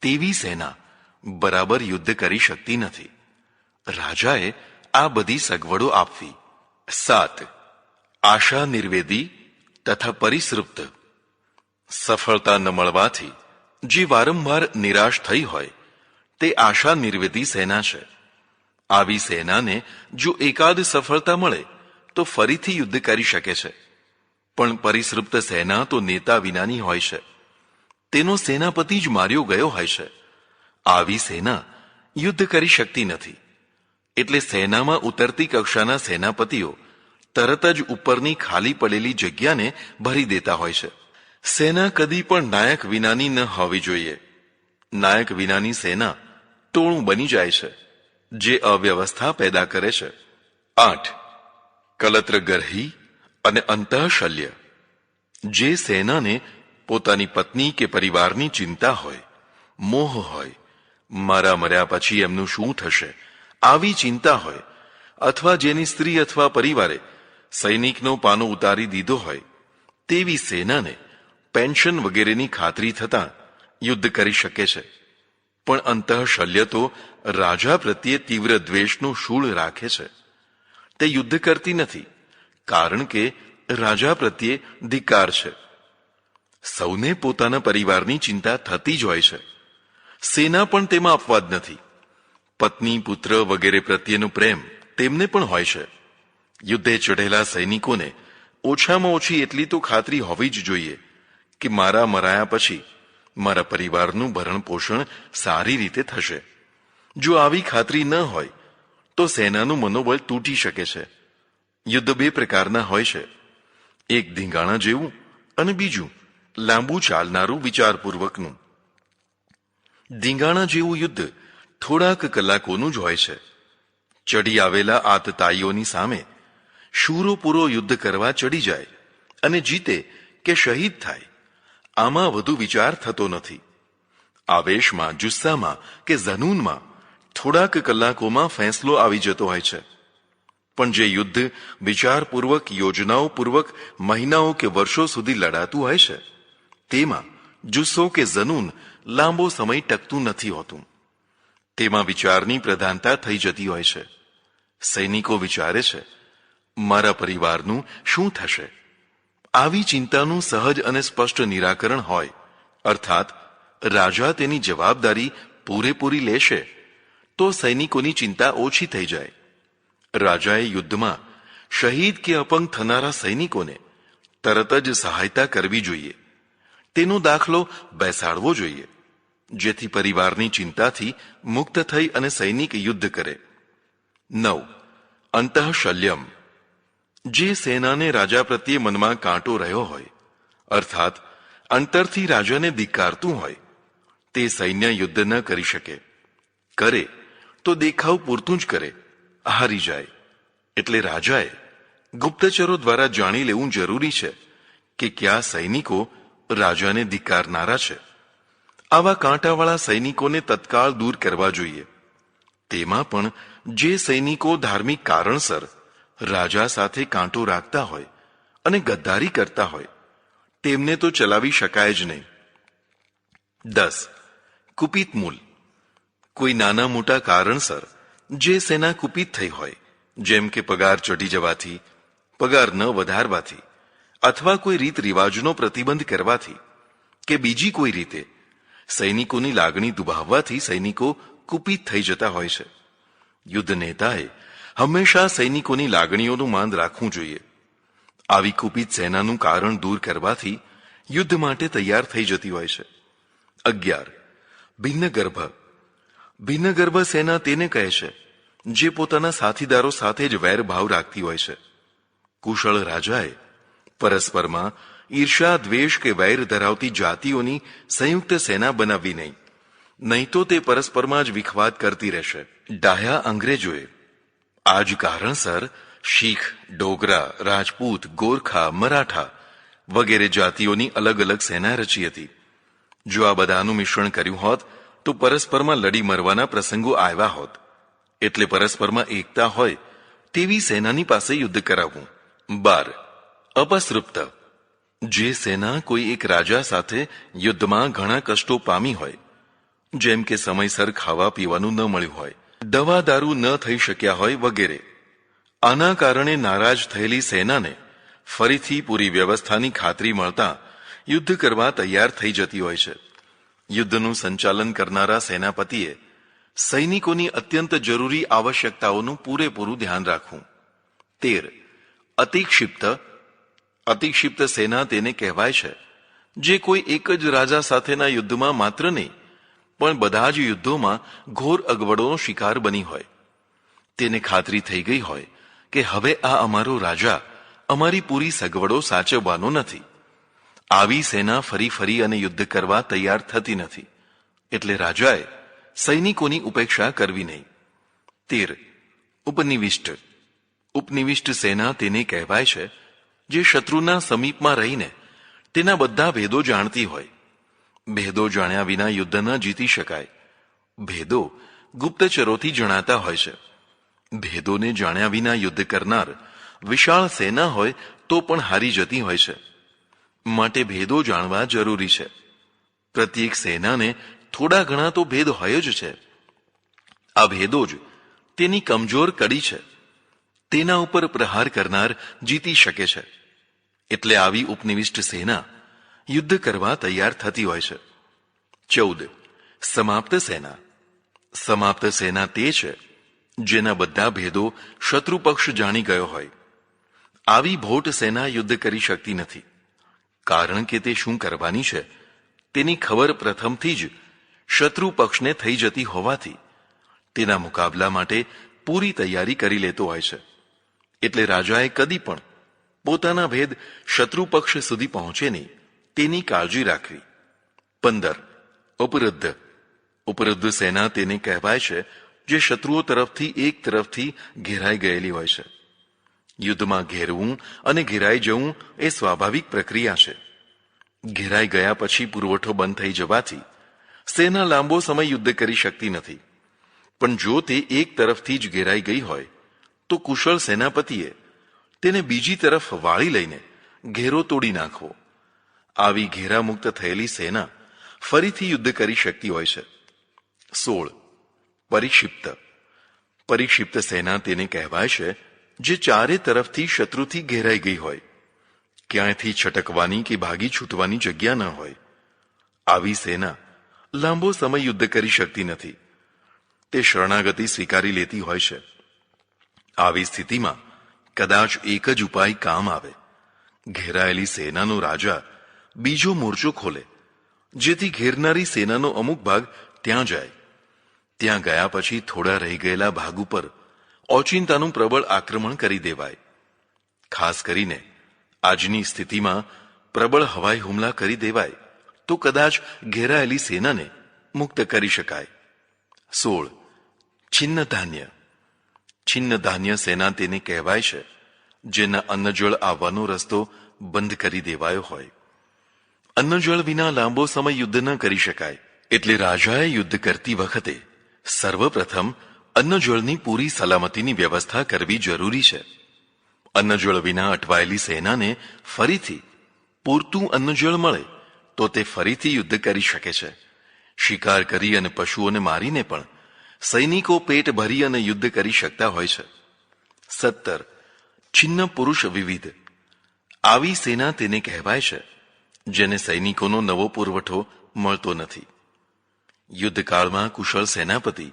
તેવી સેના બરાબર યુદ્ધ કરી શકતી નથી. રાજાએ આ બધી સગવડો આપવી. 7. આશા નિર્વેદી તથા પરિસૃપ્ત. સફળતા ન મળવાથી જે વારંવાર નિરાશ થઈ હોય તે આશા નિર્વેદી સેના છે. આવી સેનાને જો એકાદ સફળતા મળે તો ફરીથી યુદ્ધ કરી શકે છે. પણ પરિસૃપ્ત સેના તો નેતા વિનાની હોય છે. તેનો સેનાપતિ જ માર્યો ગયો હોય છે. આવી સેના યુદ્ધ કરી શકતી નથી. એટલે સેનામાં ઉતરતી કક્ષાના સેનાપતિઓ તરત જ ઉપરની ખાલી પડેલી જગ્યાને ભરી દેતા હોય છે. સેના કદી પણ નાયક વિનાની ન હોવી જોઈએ. નાયક વિનાની સેના ટોળું બની જાય છે. જે અવ્યવસ્થા પેદા કરે છે. 8. કલત્રગર્હી અને અંતઃશલ્ય, જે સેનાને પોતાની પત્ની કે પરિવારની ચિંતા હોય, મોહ હોય, મારા મર્યા પછી એમનું શું થશે આવી ચિંતા હોય, અથવા જેની સ્ત્રી અથવા પરિવારે સૈનિકનો પાનો ઉતારી દીધો હોય તેવી સેનાને પેન્શન વગેરેની ખાતરી થતાં યુદ્ધ કરી શકે છે. પણ અંતઃશલ્ય તો રાજા પ્રત્યે તીવ્ર દ્વેષનું શૂળ રાખે છે. તે યુદ્ધ કરતી નથી, કારણ કે રાજા પ્રત્યે ધિક્કાર છે. સૌને પોતાના પરિવારની ચિંતા થતી જ હોય છે. સેના પણ તેમાં અપવાદ નથી. પત્ની, પુત્ર વગેરે પ્રત્યેનો પ્રેમ તેમને પણ હોય છે. યુદ્ધે ચઢેલા સૈનિકોને ઓછામાં ઓછી એટલી તો ખાતરી હોવી જ જોઈએ કે મારા મરાયા પછી મારા પરિવારનું ભરણ પોષણ સારી રીતે થશે. જો આવી ખાતરી ન હોય તો સેનાનું મનોબળ તૂટી શકે છે. યુદ્ધ બે પ્રકારના હોય છે, એક ધીંગાણા જેવું અને બીજું લાંબુ ચાલનારું વિચારપૂર્વકનું. ધીંગાણા જેવું યુદ્ધ થોડાક કલાકોનું જ હોય છે. ચડી આવેલા આતતાઈઓની સામે શૂરો પૂરો યુદ્ધ કરવા ચડી જાય અને જીતે કે શહીદ થાય, આમાં વધુ વિચાર થતો નથી. આવેશમાં, જુસ્સામાં કે ઝનૂનમાં થોડાક કલાકોમાં ફેંસલો આવી જતો હોય છે. પણ જે યુદ્ધ વિચારપૂર્વક, યોજનાઓપૂર્વક મહિનાઓ કે વર્ષો સુધી લડાતું હોય છે તેમાં જુસ્સો કે ઝનૂન લાંબો સમય ટકતું નથી હોતું. તેમાં વિચારની પ્રધાનતા થઈ જતી હોય છે. સૈનિકો વિચારે છે, મારા પરિવારનું શું થશે? આવી ચિંતાનું સહજ અને સ્પષ્ટ નિરાકરણ હોય, અર્થાત રાજા તેની જવાબદારી પૂરેપૂરી લેશે તો સૈનિકોની ચિંતા ઓછી થઈ જાય. રાજાએ યુદ્ધમાં શહીદ કે અપંગ થનારા સૈનિકોને તરત જ સહાયતા કરવી જોઈએ. તેનો દાખલો બેસાડવો જોઈએ, જેથી પરિવારની ચિંતાથી મુક્ત થઈ અને સૈનિક યુદ્ધ કરે. 9. અંતઃશલ્યમ, જે સેનાને રાજા પ્રત્યે મનમાં કાંટો રહ્યો હોય, અર્થાત અંતરથી રાજાને ધિક્કારતું હોય, તે સૈન્ય યુદ્ધ ન કરી શકે. કરે તો દેખાવ પૂરતું જ કરે, હારી જાય. એટલે રાજાએ ગુપ્તચરો દ્વારા જાણી લેવું જરૂરી છે કે કયા સૈનિકો રાજાને ધિક્કારનારા છે. આવા કાંટાવાળા સૈનિકોને તત્કાળ દૂર કરવા જોઈએ. તેમાં પણ જે સૈનિકો ધાર્મિક કારણસર રાજા સાથે કાંટો રાખતા હોય અને ગદ્દારી કરતા હોય તેમને તો ચલાવી શકાય જ નહીં. 10. કુપિત મૂલ, કોઈ નાના મોટા કારણસર જે સેના કુપિત થઈ હોય, જેમ કે પગાર ચઢી જવાથી, પગાર ન વધારવાથી, અથવા કોઈ રીત રિવાજનો પ્રતિબંધ કરવાથી કે બીજી કોઈ રીતે સૈનિકોની લાગણી દુભાવવાથી સૈનિકો કુપિત થઈ જતા હોય છે. યુદ્ધ નેતાએ હંમેશા સૈનિકોની લાગણીઓનું માન રાખવું જોઈએ. આવી કુપિત સેનાનું કારણ દૂર કરવાથી યુદ્ધ માટે તૈયાર થઈ જતી હોય છે. 11. ભિન્નગર્ભ, ભિન્નગર્ભ સેના તેને કહે છે જે પોતાના સાથીદારો સાથે જ વેરભાવ રાખતી હોય છે. કુશળ રાજાએ પરસ્પરમાં ઈર્ષા, દ્વેષ કે વૈર ધરાવતી જાતિઓની સંયુક્ત સેના બનાવવી નહીં તો તે પરસ્પરમાં જ વિખવાદ કરતી રહેશે. ડાહ્યા અંગ્રેજોએ આ જ કારણસર શીખ, ડોગરા, રાજપૂત, ગોરખા, મરાઠા વગેરે જાતિઓની અલગ અલગ સેના રચી હતી. જો આ બધાનું મિશ્રણ કર્યું હોત તો પરસ્પરમાં લડી મરવાના પ્રસંગો આવ્યા હોત. એટલે પરસ્પરમાં એકતા હોય તેવી સેનાની પાસે યુદ્ધ કરાવવું. 12. અપસૃપ્ત, જે સેના કોઈ એક રાજા સાથે યુદ્ધમાં ઘણા કષ્ટો પામી હોય, જેમ કે સમયસર ખાવા પીવાનું ન મળ્યું હોય, દવા દારૂ ન થઈ શક્યા હોય વગેરે. આના કારણે નારાજ થયેલી સેનાને ફરીથી પૂરી વ્યવસ્થાની ખાતરી મળતા યુદ્ધ કરવા તૈયાર થઈ જતી હોય છે. યુદ્ધનું સંચાલન કરનારા સેનાપતિએ સૈનિકોની અત્યંત જરૂરી આવશ્યકતાઓનું પૂરેપૂરું ધ્યાન રાખવું. 13. અતિક્ષિપ્ત, અતિક્ષિપ્ત સેના તેને કહેવાય છે જે કોઈ એક જ રાજા સાથેના યુદ્ધમાં માત્ર નહીં પણ બધા જ યુદ્ધોમાં ઘોર અગવડોનો શિકાર બની હોય. તેને ખાતરી થઈ ગઈ હોય કે હવે આ અમારો રાજા અમારી પૂરી સગવડો સાચવવાનો નથી. આવી સેના ફરી ફરી અને યુદ્ધ કરવા તૈયાર થતી નથી. એટલે રાજાએ સૈનિકોની ઉપેક્ષા કરવી નહીં. 13. ઉપનિવિષ્ટ. ઉપનિવિષ્ટ સેના તેને કહેવાય છે જે શત્રુના સમીપમાં રહીને તેના બધા ભેદો જાણતી હોય. ભેદો જાણ્યા વિના યુદ્ધ ન જીતી શકાય. ભેદો ગુપ્તચરોથી જણાતા હોય છે. ભેદોને જાણ્યા વિના યુદ્ધ કરનાર વિશાળ સેના હોય તો પણ હારી જતી હોય છે. માટે ભેદો જાણવા જરૂરી છે. પ્રત્યેક સેનાને થોડા ઘણા તો ભેદ હોય જ છે. આ ભેદો જ તેની કમજોર કડી છે. તેના ઉપર પ્રહાર કરનાર જીતી શકે છે. એટલે આવી ઉપનિવિષ્ટ સેના યુદ્ધ કરવા તૈયાર થતી હોય છે. 14. સમાપ્ત સેના. સમાપ્ત સેના તે છે જેના બધા ભેદો શત્રુ પક્ષ જાણી ગયો હોય. આવી ભોટ સેના યુદ્ધ કરી શકતી નથી. કારણ કે તે શું કરવાની છે તેની ખબર પ્રથમથી જ શત્રુ પક્ષને થઈ જતી હોવાથી તેના મુકાબલા માટે પૂરી તૈયારી કરી લેતો હોય છે. એટલે રાજાએ કદી પણ પોતાના ભેદ શત્રુ પક્ષ સુધી પહોંચે નહીં તેની કાળજી રાખવી. 15. ઉપરુદ્ધ. ઉપરુદ્ધ સેના તેને કહેવાય છે જે શત્રુઓ તરફથી એક તરફથી ઘેરાઈ ગયેલી હોય છે. યુદ્ધમાં ઘેરવું અને ઘેરાઈ જવું એ સ્વાભાવિક પ્રક્રિયા છે. ઘેરાઈ ગયા પછી પુરવઠો બંધ થઈ જવાથી સેના લાંબો સમય યુદ્ધ કરી શકતી નથી. પણ જો તે એક તરફથી જ ઘેરાઈ ગઈ હોય તો કુશળ સેનાપતિએ તેને બીજી તરફ વાળી લઈને ઘેરો તોડી નાખવો. આવી ઘેરામુક્ત થયેલી સેના ફરીથી યુદ્ધ કરી શકતી હોય છે. 16. પરિક્ષિપ્ત. પરિક્ષિપ્ત સેના તેને કહેવાય છે જે ચારે તરફથી શત્રુથી ઘેરાઈ ગઈ હોય. ક્યાંયથી છટકવાની કે ભાગી છૂટવાની જગ્યા ન હોય. આવી સેના લાંબો સમય યુદ્ધ કરી શકતી નથી. તે શરણાગતિ સ્વીકારી લેતી હોય છે. આવી સ્થિતિમાં કદાચ એક જ ઉપાય કામ આવે. ઘેરાયેલી સેનાનો રાજા બીજો મોરચો ખોલે જેથી ઘેરનારી સેનાનો અમુક ભાગ ત્યાં જાય. ત્યાં ગયા પછી થોડા રહી ગયેલા ભાગ ઉપર ઓચિંતાનું પ્રબળ આક્રમણ કરી દેવાય. ખાસ કરીને આજની સ્થિતિમાં પ્રબળ હવાઈ હુમલા કરી દેવાય તો કદાચ ઘેરાયેલી સેનાને મુક્ત કરી શકાય. 16. છિન્ન ધાન્ય. છિન્ન ધાન્ય સેના તેને કહેવાય છે જેના અન્નજળ આવવાનો રસ્તો બંધ કરી દેવાયો હોય. અન્નજળ વિના લાંબો સમય યુદ્ધ ન કરી શકાય. એટલે રાજાએ યુદ્ધ કરતી વખતે સર્વપ્રથમ અન્નજળની પૂરી સલામતીની વ્યવસ્થા કરવી જરૂરી છે. અન્નજળ વિના અટવાયેલી સેનાને ફરીથી પૂરતું અન્નજળ મળે તો તે ફરીથી યુદ્ધ કરી શકે છે. શિકાર કરી અને પશુઓને મારીને પણ સૈનિકો પેટ ભરી અને યુદ્ધ કરી શકતા હોય છે. 17. છિન્ન પુરુષ વિવિધ. આવી સેના તેને કહેવાય છે જેને સૈનિકોનો નવો પુરવઠો મળતો નથી. યુદ્ધકાળમાં કુશળ સેનાપતિ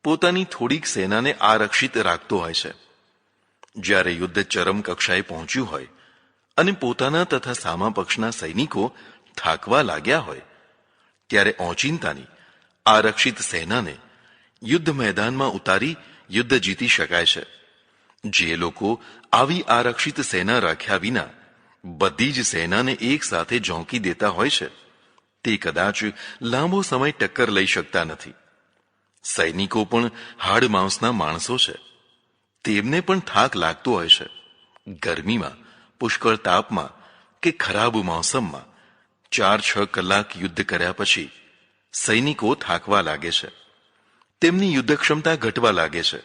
પોતાની થોડીક સેનાને આરક્ષિત રાખતો હોય છે. જ્યારે યુદ્ધ ચરમ કક્ષાએ પહોંચ્યું હોય અને પોતાના તથા સામા પક્ષના સૈનિકો થાકવા લાગ્યા હોય ત્યારે ઓચિંતાની આરક્ષિત સેનાને યુદ્ધ મેદાનમાં ઉતારી યુદ્ધ જીતી શકાય છે. જે લોકો આવી આરક્ષિત સેના રાખ્યા વિના બધી જ સેનાને એક સાથે ઝોંકી દેતા હોય છે તે કદાચ લાંબો સમય ટક્કર લઈ શકતા નથી. સૈનિકો પણ હાડ માંસના માણસો છે. તેમને પણ થાક લાગતો હોય છે. ગરમીમાં, પુષ્કળ તાપમાં કે ખરાબ મોસમમાં 4-6 કલાક યુદ્ધ કર્યા પછી સૈનિકો થાકવા લાગે છે. તેમની યુદ્ધ ક્ષમતા ઘટવા લાગે છે.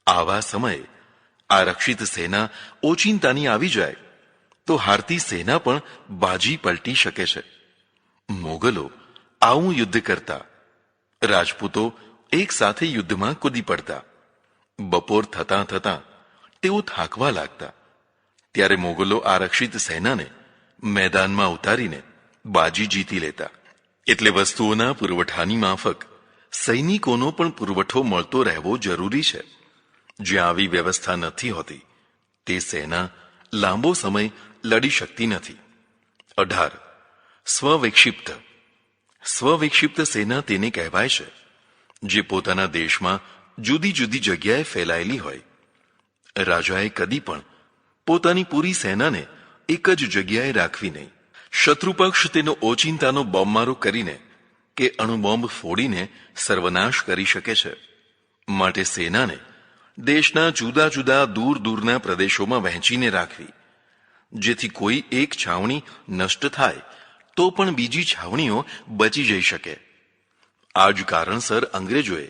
આવા સમયે આરક્ષિત સેના ઓચિંતાની આવી જાય તો હારતી સેના પણ બાજી પલટી શકે છે. મોગલો આવું યુદ્ધ કરતા. રાજપૂતો એક સાથે યુદ્ધમાં કૂદી પડતા. બપોર થતાં થતાં તેઓ થાકવા લાગતા. ત્યારે મોગલો આરક્ષિત સેનાને મેદાનમાં ઉતારીને બાજી જીતી લેતા. એટલે વસ્તુઓના પુરવઠાની માફક સૈનિકોનો પણ પુરવઠો મળતો રહેવો જરૂરી છે. જ્યાં આવી વ્યવસ્થા નથી હોતી તે સેના લાંબો સમય લડી શકતી નથી. 18. સ્વવિક્ષિપ્ત. સ્વવિક્ષિપ્ત સેના તેને કહેવાય છે જે પોતાના દેશમાં જુદી જુદી જગ્યાએ ફેલાયેલી હોય. રાજાએ કદી પણ પોતાની પૂરી સેનાને એક જ જગ્યાએ રાખવી નહીં. શત્રુપક્ષ તેનો ઓચિંતાનો બોમ્બમારો કરીને કે અણુબોમ્બ ફોડીને સર્વનાશ કરી શકે છે. માટે સેનાને દેશના જુદા જુદા દૂર દૂરના પ્રદેશોમાં વહેંચીને રાખવી, જેથી કોઈ એક છાવણી નષ્ટ થાય તો પણ બીજી છાવણીઓ બચી જઈ શકે. આ જ કારણસર અંગ્રેજોએ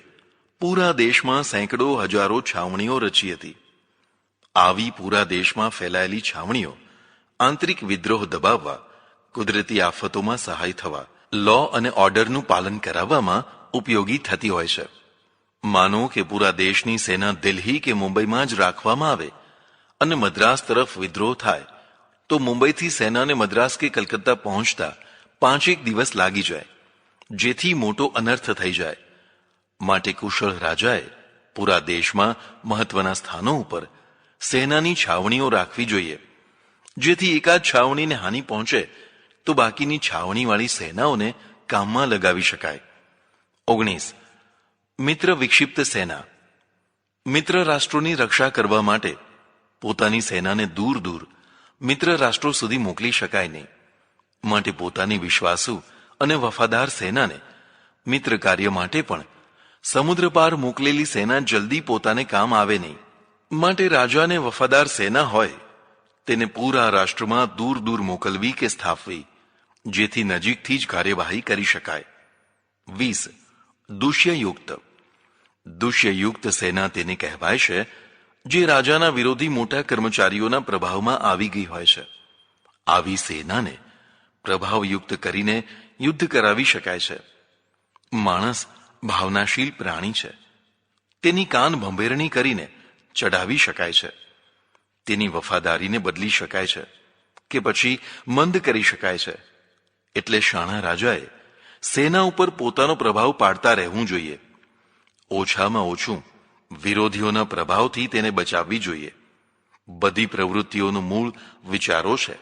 પૂરા દેશમાં સેંકડો હજારો છાવણીઓ રચી હતી. આવી પૂરા દેશમાં ફેલાયેલી છાવણીઓ આંતરિક વિદ્રોહ દબાવવા, કુદરતી આફતોમાં સહાય થવા, લો અને ઓર્ડરનું પાલન કરાવવામાં ઉપયોગી થતી હોય છે. માનો કે પૂરા દેશની સેના દિલ્હી કે મુંબઈમાં જ રાખવામાં આવે અને મદ્રાસ તરફ વિદ્રોહ થાય તો મુંબઈથી સેનાને મદ્રાસ કે કલકત્તા પહોંચતા 5 દિવસ લાગી જાય, જેથી મોટો અનર્થ થઈ જાય. માટે કુશળ રાજાએ પૂરા દેશમાં મહત્વના સ્થાનો ઉપર સેનાની છાવણીઓ રાખવી જોઈએ, જેથી એકાદ છાવણીને હાનિ પહોંચે તો બાકીની છાવણીવાળી સેનાઓને કામમાં લગાવી શકાય. 19. મિત્ર વિક્ષિપ્ત સેના. મિત્ર રાષ્ટ્રોની રક્ષા કરવા માટે પોતાની સેનાને દૂર દૂર મિત્ર રાષ્ટ્રો સુધી મોકલી શકાય નહીં. માટે પોતાની વિશ્વાસુ અને વફાદાર સેનાને મિત્ર કાર્ય માટે પણ સમુદ્ર પાર મોકલેલી સેના જલ્દી પોતાને કામ આવે નહીં. માટે રાજાને વફાદાર સેના હોય તેને પૂરા રાષ્ટ્રમાં દૂર દૂર મોકલવી કે સ્થાપવી, જેથી નજીકથી જ કાર્યવાહી કરી શકાય. 20. દુષ્યયુક્ત. દુષ્યયુક્ત સેના તેને કહેવાય છે જે રાજાના વિરોધી મોટા કર્મચારીઓના પ્રભાવમાં આવી ગઈ હોય છે. આવી સેનાને પ્રભાવયુક્ત કરીને યુદ્ધ કરાવી શકાય છે. માણસ ભાવનાશીલ પ્રાણી છે. તેની કાન ભંભેરણી કરીને ચઢાવી શકાય છે. તેની વફાદારીને બદલી શકાય છે કે પછી મંદ કરી શકાય છે. એટલે શાણા રાજાએ સેના ઉપર પોતાનો પ્રભાવ પાડતા રહેવું જોઈએ. ઓછામાં ઓછું વિરોધીઓના પ્રભાવથી તેને બચાવવી જોઈએ. બધી પ્રવૃત્તિઓનું મૂળ વિચારો છે.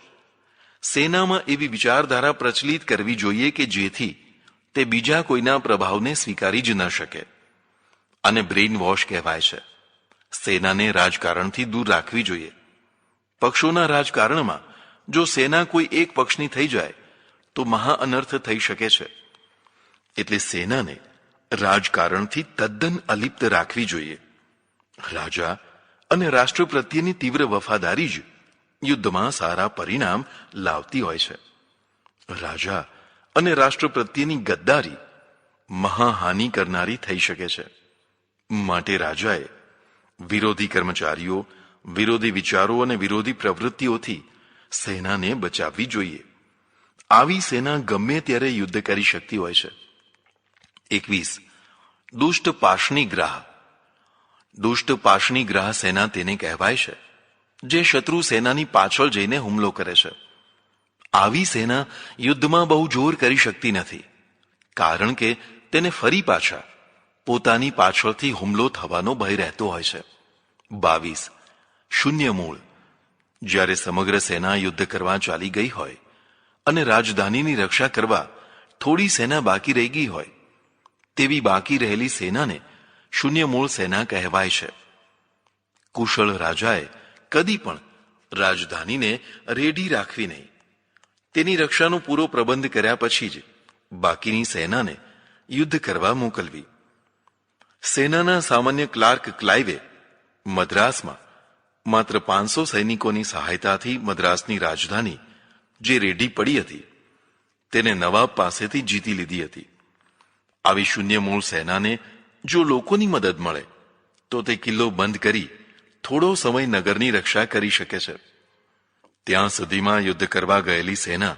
સેનામાં એવી વિચારધારા પ્રચલિત કરવી જોઈએ કે જેથી તે બીજા કોઈના પ્રભાવને સ્વીકારી જ ન શકે. અને બ્રેઇન વોશ કહેવાય છે. સેનાને રાજકારણથી દૂર રાખવી જોઈએ. પક્ષોના રાજકારણમાં જો સેના કોઈ એક પક્ષની થઈ જાય તો મહા અનર્થ થઈ શકે છે. એટલે સેનાને રાજકારણથી તદ્દન અલિપ્ત રાખવી જોઈએ. રાજા અને રાષ્ટ્ર પ્રત્યેની તીવ્ર વફાદારી જ યુદ્ધમાં સારા પરિણામ લાવતી હોય છે. રાજા અને રાષ્ટ્ર પ્રત્યેની ગદ્દારી મહાહાનિ કરનારી થઈ શકે છે. માટે રાજાએ વિરોધી કર્મચારીઓ, વિરોધી વિચારો અને વિરોધી પ્રવૃત્તિઓથી સેનાને બચાવવી જોઈએ. આવી સેના ગમે ત્યારે યુદ્ધ કરી શકતી હોય છે. 21. દુષ્ટ પાશનીગ્રાહ. દુષ્ટ પાશનીગ્રાહ સેના તેને કહેવાય છે જે શત્રુ સેનાની પાછળ જઈને હુમલો કરે છે. આવી સેના યુદ્ધમાં બહુ જોર કરી શકતી નથી, કારણ કે તેને ફરી પાછા પોતાની પાછળથી હુમલો થવાનો ભય રહેતો હોય છે. 22. શૂન્ય મૂળ. જ્યારે સમગ્ર સેના યુદ્ધ કરવા ચાલી ગઈ હોય અને રાજધાનીની રક્ષા કરવા થોડી સેના બાકી રહી ગઈ હોય, તેવી બાકી રહેલી સેનાને શૂન્ય મૂળ સેના કહેવાય છે. કુશળ રાજાએ કદી પણ રાજધાનીને રેડી રાખવી નહીં. તેની રક્ષાનો પૂરો પ્રબંધ કર્યા પછી જ બાકીની સેનાને યુદ્ધ કરવા મોકલવી. સેનાના સામાન્ય ક્લાર્ક ક્લાઇવે મદ્રાસમાં માત્ર 500 સૈનિકોની સહાયતાથી મદ્રાસની રાજધાની જે રેડી પડી હતી તેને નવાબ પાસેથી જીતી લીધી હતી. આવી શૂન્ય મૂળ સેનાને જો લોકોની મદદ મળે તો તે કિલ્લો બંધ કરી થોડો સમય નગરની રક્ષા કરી શકે છે. ત્યાં સુધીમાં યુદ્ધ કરવા ગયેલી સેના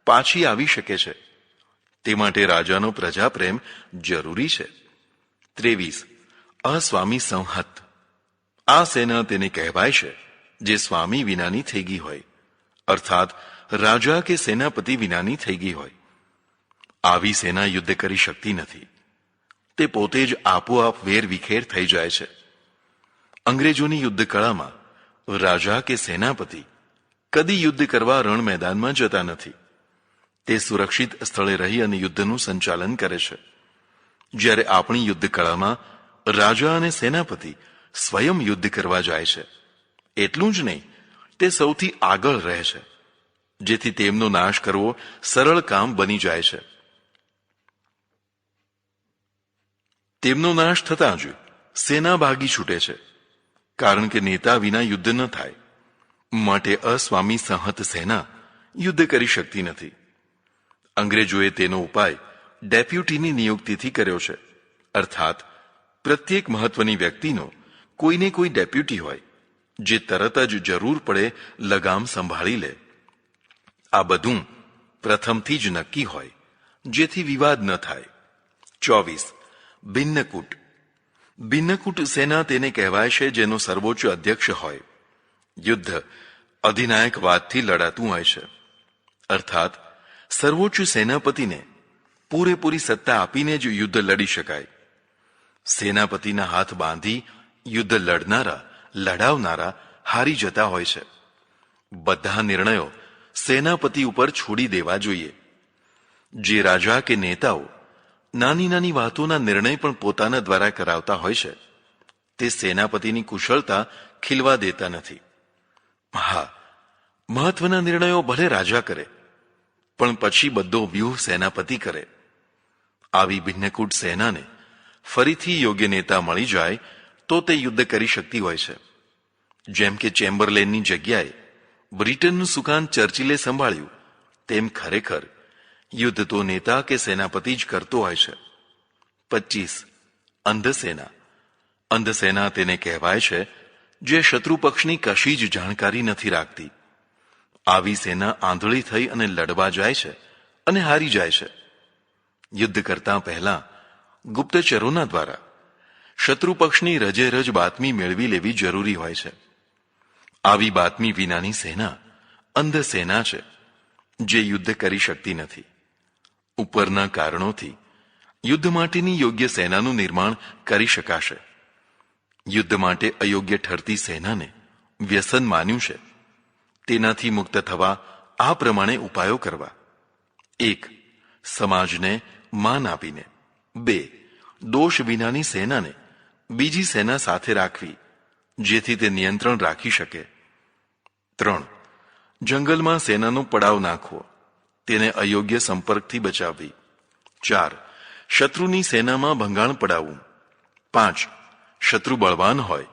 પાછી આવી શકે છે. તે માટે રાજાનો પ્રજાપ્રેમ જરૂરી છે. 23. અસ્વામી સંહત. આ સેના તેને કહેવાય છે જે સ્વામી વિનાની થઈ ગઈ હોય, અર્થાત રાજા કે સેનાપતિ વિનાની થઈ ગઈ હોય. આવી સેના યુદ્ધ કરી શકતી નથી. તે પોતે જ આપોઆપ વેર વિખેર થઈ જાય છે. અંગ્રેજોની યુદ્ધ કળામાં રાજા કે સેનાપતિ કદી યુદ્ધ કરવા રણ મેદાનમાં જતા નથી. તે સુરક્ષિત સ્થળે રહી અને યુદ્ધનું સંચાલન કરે છે. જ્યારે આપણી યુદ્ધ કળામાં રાજા અને સેનાપતિ સ્વયં યુદ્ધ કરવા જાય છે. એટલું જ નહીં, તે સૌથી આગળ રહે છે, જેથી તેમનો નાશ કરવો સરળ કામ બની જાય છે. તેમનો નાશ થતાં જ સેના ભાગી છૂટે છે, કારણ કે નેતા વિના યુદ્ધ ન થાય. માટે અસ્વામી સંહત સેના યુદ્ધ કરી શકતી નથી. અંગ્રેજોએ તેનો ઉપાય ડેપ્યુટીની નિયુક્તિથી કર્યો છે, અર્થાત પ્રત્યેક મહત્વની વ્યક્તિનો કોઈને કોઈ ડેપ્યુટી હોય, જે તરત જ જરૂર પડે લગામ સંભાળી લે. આ બધું પ્રથમથી જ નક્કી હોય, જેથી વિવાદ ન થાય. 24. ભિન્નકૂટ. ભિન્નકૂટ સેના તેને કહેવાય છે જેનો સર્વોચ્ચ અધ્યક્ષ હોય. યુદ્ધ અધિનાયકવાદથી લડાતું હોય છે, અર્થાત સર્વોચ્ચ સેનાપતિને પૂરેપૂરી સત્તા આપીને જ યુદ્ધ લડી શકાય. સેનાપતિના હાથ બાંધી યુદ્ધ લડાવનારા હારી જતા હોય છે. બધા નિર્ણયો સેનાપતિ ઉપર છોડી દેવા જોઈએ. જે રાજા કે નેતાઓ નાની નાની વાતોના નિર્ણય પણ પોતાના દ્વારા કરાવતા હોય છે, તે સેનાપતિની કુશળતા ખીલવા દેતા નથી. હા, મહત્વના નિર્ણયો ભલે રાજા કરે, પણ પછી બધો વ્યૂહ સેનાપતિ કરે. આવી ભિન્નકૂટ સેનાને ફરીથી યોગ્ય નેતા મળી જાય તો તે યુદ્ધ કરી શકતી હોય છે. જેમ કે ચેમ્બરલેનની જગ્યાએ બ્રિટનનું સુકાન ચર્ચિલે સંભાળ્યું, તેમ ખરેખર યુદ્ધ તો નેતા કે સેનાપતિ જ કરતો હોય છે. 25. અંધસેના. અંધસેના તેને કહેવાય છે જે શત્રુ પક્ષની કશી જ જાણકારી નથી રાખતી. આવી સેના આંધળી થઈ અને લડવા જાય છે અને હારી જાય છે. યુદ્ધ કરતા પહેલા ગુપ્તચરોના દ્વારા શત્રુ પક્ષની રજે રજ બાતમી મેળવી લેવી જરૂરી હોય છે. આવી બાતમી વિનાની સેના અંધ સેના છે, જે યુદ્ધ કરી શકતી નથી. ઉપરના કારણોથી યુદ્ધ માટેની યોગ્ય સેનાનું નિર્માણ કરી શકાશે. યુદ્ધ માટે અયોગ્ય ઠરતી સેનાને વ્યસન માન્યું છે. તેનાથી મુક્ત થવા આ પ્રમાણે ઉપાયો કરવા. 1. સમાજને માન આપીને. 2. દોષ વિનાની સેનાને બીજી સેના સાથે રાખવી, જેથી તે નિયંત્રણ રાખી શકે. 3. જંગલમાં સેનાનો પડાવ નાખવો, તેને અયોગ્ય સંપર્કથી બચાવવી. 4. શત્રુની સેનામાં ભંગાણ પડાવવું. 5. શત્રુ બળવાન હોય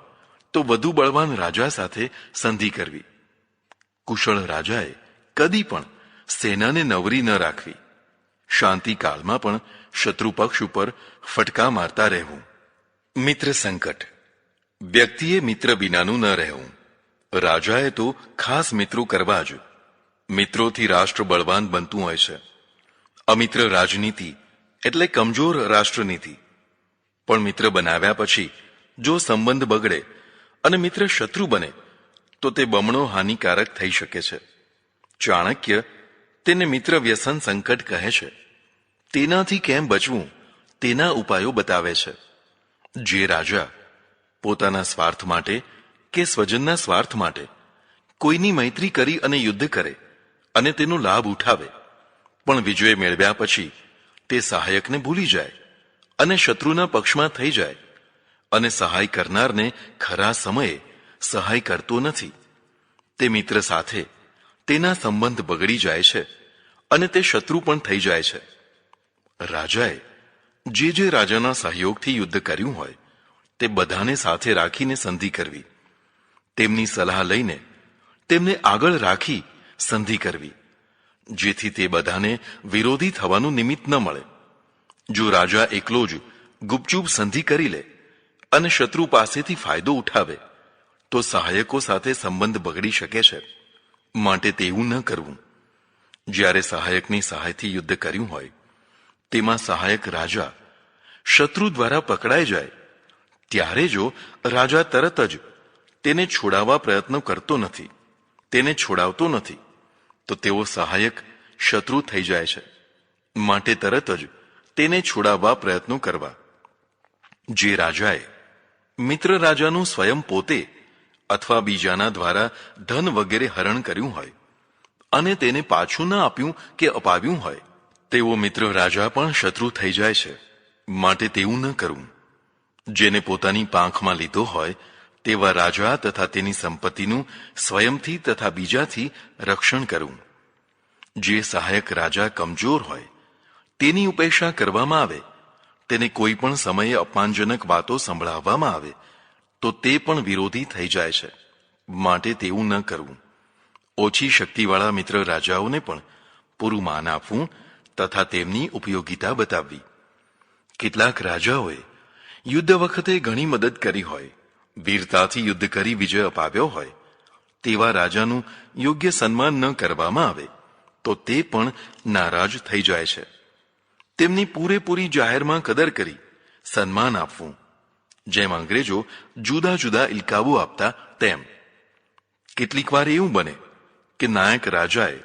તો વધુ બળવાન રાજા સાથે સંધિ કરવી. કુશળ રાજાએ કદી પણ સેનાને નવરી ન રાખવી. શાંતિકાળમાં પણ શત્રુ પક્ષ ઉપર ફટકા મારતા રહેવું. મિત્ર સંકટ. વ્યક્તિએ મિત્ર વિનાનું ન રહેવું. રાજાએ તો ખાસ મિત્રો કરવા જ. મિત્રોથી રાષ્ટ્ર બળવાન બનતું હોય છે. અમિત્ર રાજનીતિ એટલે કમજોર રાષ્ટ્રનીતિ. પણ મિત્ર બનાવ્યા પછી જો સંબંધ બગડે અને મિત્ર શત્રુ બને તો તે બમણો હાનિકારક થઈ શકે છે. ચાણક્ય તેને મિત્ર વ્યસન સંકટ કહે છે. તેનાથી કેમ બચવું તેના ઉપાયો બતાવે છે. જે રાજા પોતાના સ્વાર્થ માટે કે સ્વજનના સ્વાર્થ માટે કોઈની મૈત્રી કરી અને યુદ્ધ કરે અને તેનો લાભ ઉઠાવે, પણ વિજય મેળવ્યા પછી તે સહાયકને ભૂલી જાય અને શત્રુના પક્ષમાં થઈ જાય અને સહાય કરનારને ખરા સમયે સહાય કરતો નથી, તે મિત્ર સાથે તેના સંબંધ બગડી જાય છે અને તે શત્રુ પણ થઈ જાય છે. રાજાએ જે રાજાના સહયોગથી યુદ્ધ કર્યું હોય તે બધાને સાથે રાખીને સંધિ કરવી. તેમની સલાહ લઈને તેમને આગળ રાખી સંધિ કરવી, જેથી તે બધાને વિરોધી થવાનું નિમિત્ત ન મળે. જો રાજા એકલો જ ગુપચૂપ સંધિ કરી લે અને શત્રુ પાસેથી ફાયદો ઉઠાવે તો સહાયકો સાથે સંબંધ બગડી શકે છે. માટે તેવું ન કરવું. જ્યારે સહાયકની સહાયથી યુદ્ધ કર્યું હોય તેમાં સહાયક રાજા શત્રુ દ્વારા પકડાઈ જાય ત્યારે જો રાજા તરત જ તેને છોડાવવા પ્રયત્ન કરતો નથી, તેને છોડાવતો નથી, તો તેઓ સહાયક શત્રુ થઈ જાય છે. માટે તરત જ તેને છોડાવવા પ્રયત્નો કરવા. જે રાજાએ મિત્ર રાજાનું સ્વયં પોતે અથવા બીજાના દ્વારા ધન વગેરે હરણ કર્યું હોય અને તેને પાછું ન આપ્યું કે અપાવ્યું હોય, તેવો મિત્ર રાજા પણ શત્રુ થઈ જાય છે. માટે તેવું ન કરવું. જેને પોતાની પાંખમાં લીધો હોય તેવા રાજા તથા તેની સંપત્તિનું સ્વયંથી તથા બીજાથી રક્ષણ કરવું. જે સહાયક રાજા કમજોર હોય તેની ઉપેક્ષા કરવામાં આવે તેને કોઈ પણ સમયે અપમાનજનક વાતો સંભળાવવામાં આવે તો તે પણ વિરોધી થઈ જાય છે. માટે તેવું ન કરવું. ઓછી શક્તિવાળા મિત્ર રાજાઓને પણ પૂરું માન આપવું તથા તેમની ઉપયોગિતા બતાવવી. કેટલાક રાજાઓએ યુદ્ધ વખતે ઘણી મદદ કરી હોય, વીરતાથી યુદ્ધ કરી વિજય અપાવ્યો હોય, તેવા રાજાનું યોગ્ય સન્માન ન કરવામાં આવે તો તે પણ નારાજ થઈ જાય છે. તેમની પૂરેપૂરી જાહેરમાં કદર કરી સન્માન આપવું, જેમ અંગ્રેજો જુદા જુદા ઇલકાબો આપતા તેમ. કેટલીક વાર એવું બને કે નાયક રાજાએ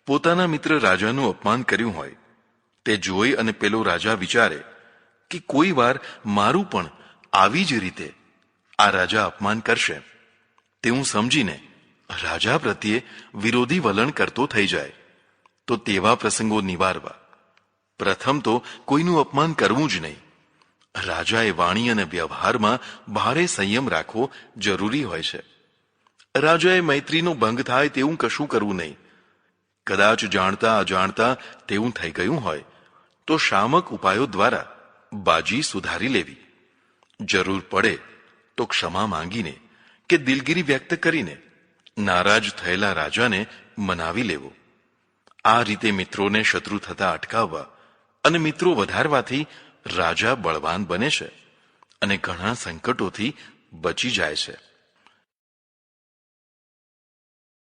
પોતાના મિત્ર રાજાનું અપમાન કર્યું હોય. તે જોઈ અને પેલો રાજા વિચારે કે કોઈ વાર મારું પણ આવી જ રીતે આ રાજા અપમાન કરશે. તેવું સમજીને રાજા પ્રત્યે વિરોધી વલણ કરતો થઈ જાય. તો તેવા પ્રસંગો નિવારવા પ્રથમ તો કોઈનું અપમાન કરવું જ નહીં. રાજાએ વાણી અને વ્યવહારમાં ભારે સંયમ રાખવો જરૂરી હોય છે. રાજાએ મૈત્રીનો ભંગ થાય તેવું કશું કરવું નહીં. કદાચ જાણતા અજાણતા તેવું થઈ ગયું હોય તો શામક ઉપાયો દ્વારા બાજી સુધારી લેવી. જરૂર પડે તો ક્ષમા માંગીને કે દિલગીરી વ્યક્ત કરીને નારાજ થયેલા રાજાને મનાવી લેવો. આ રીતે મિત્રોને શત્રુ થતા અટકાવવા અને મિત્રો વધારવાથી રાજા બળવાન બને છે અને ઘણા સંકટોથી બચી જાય છે.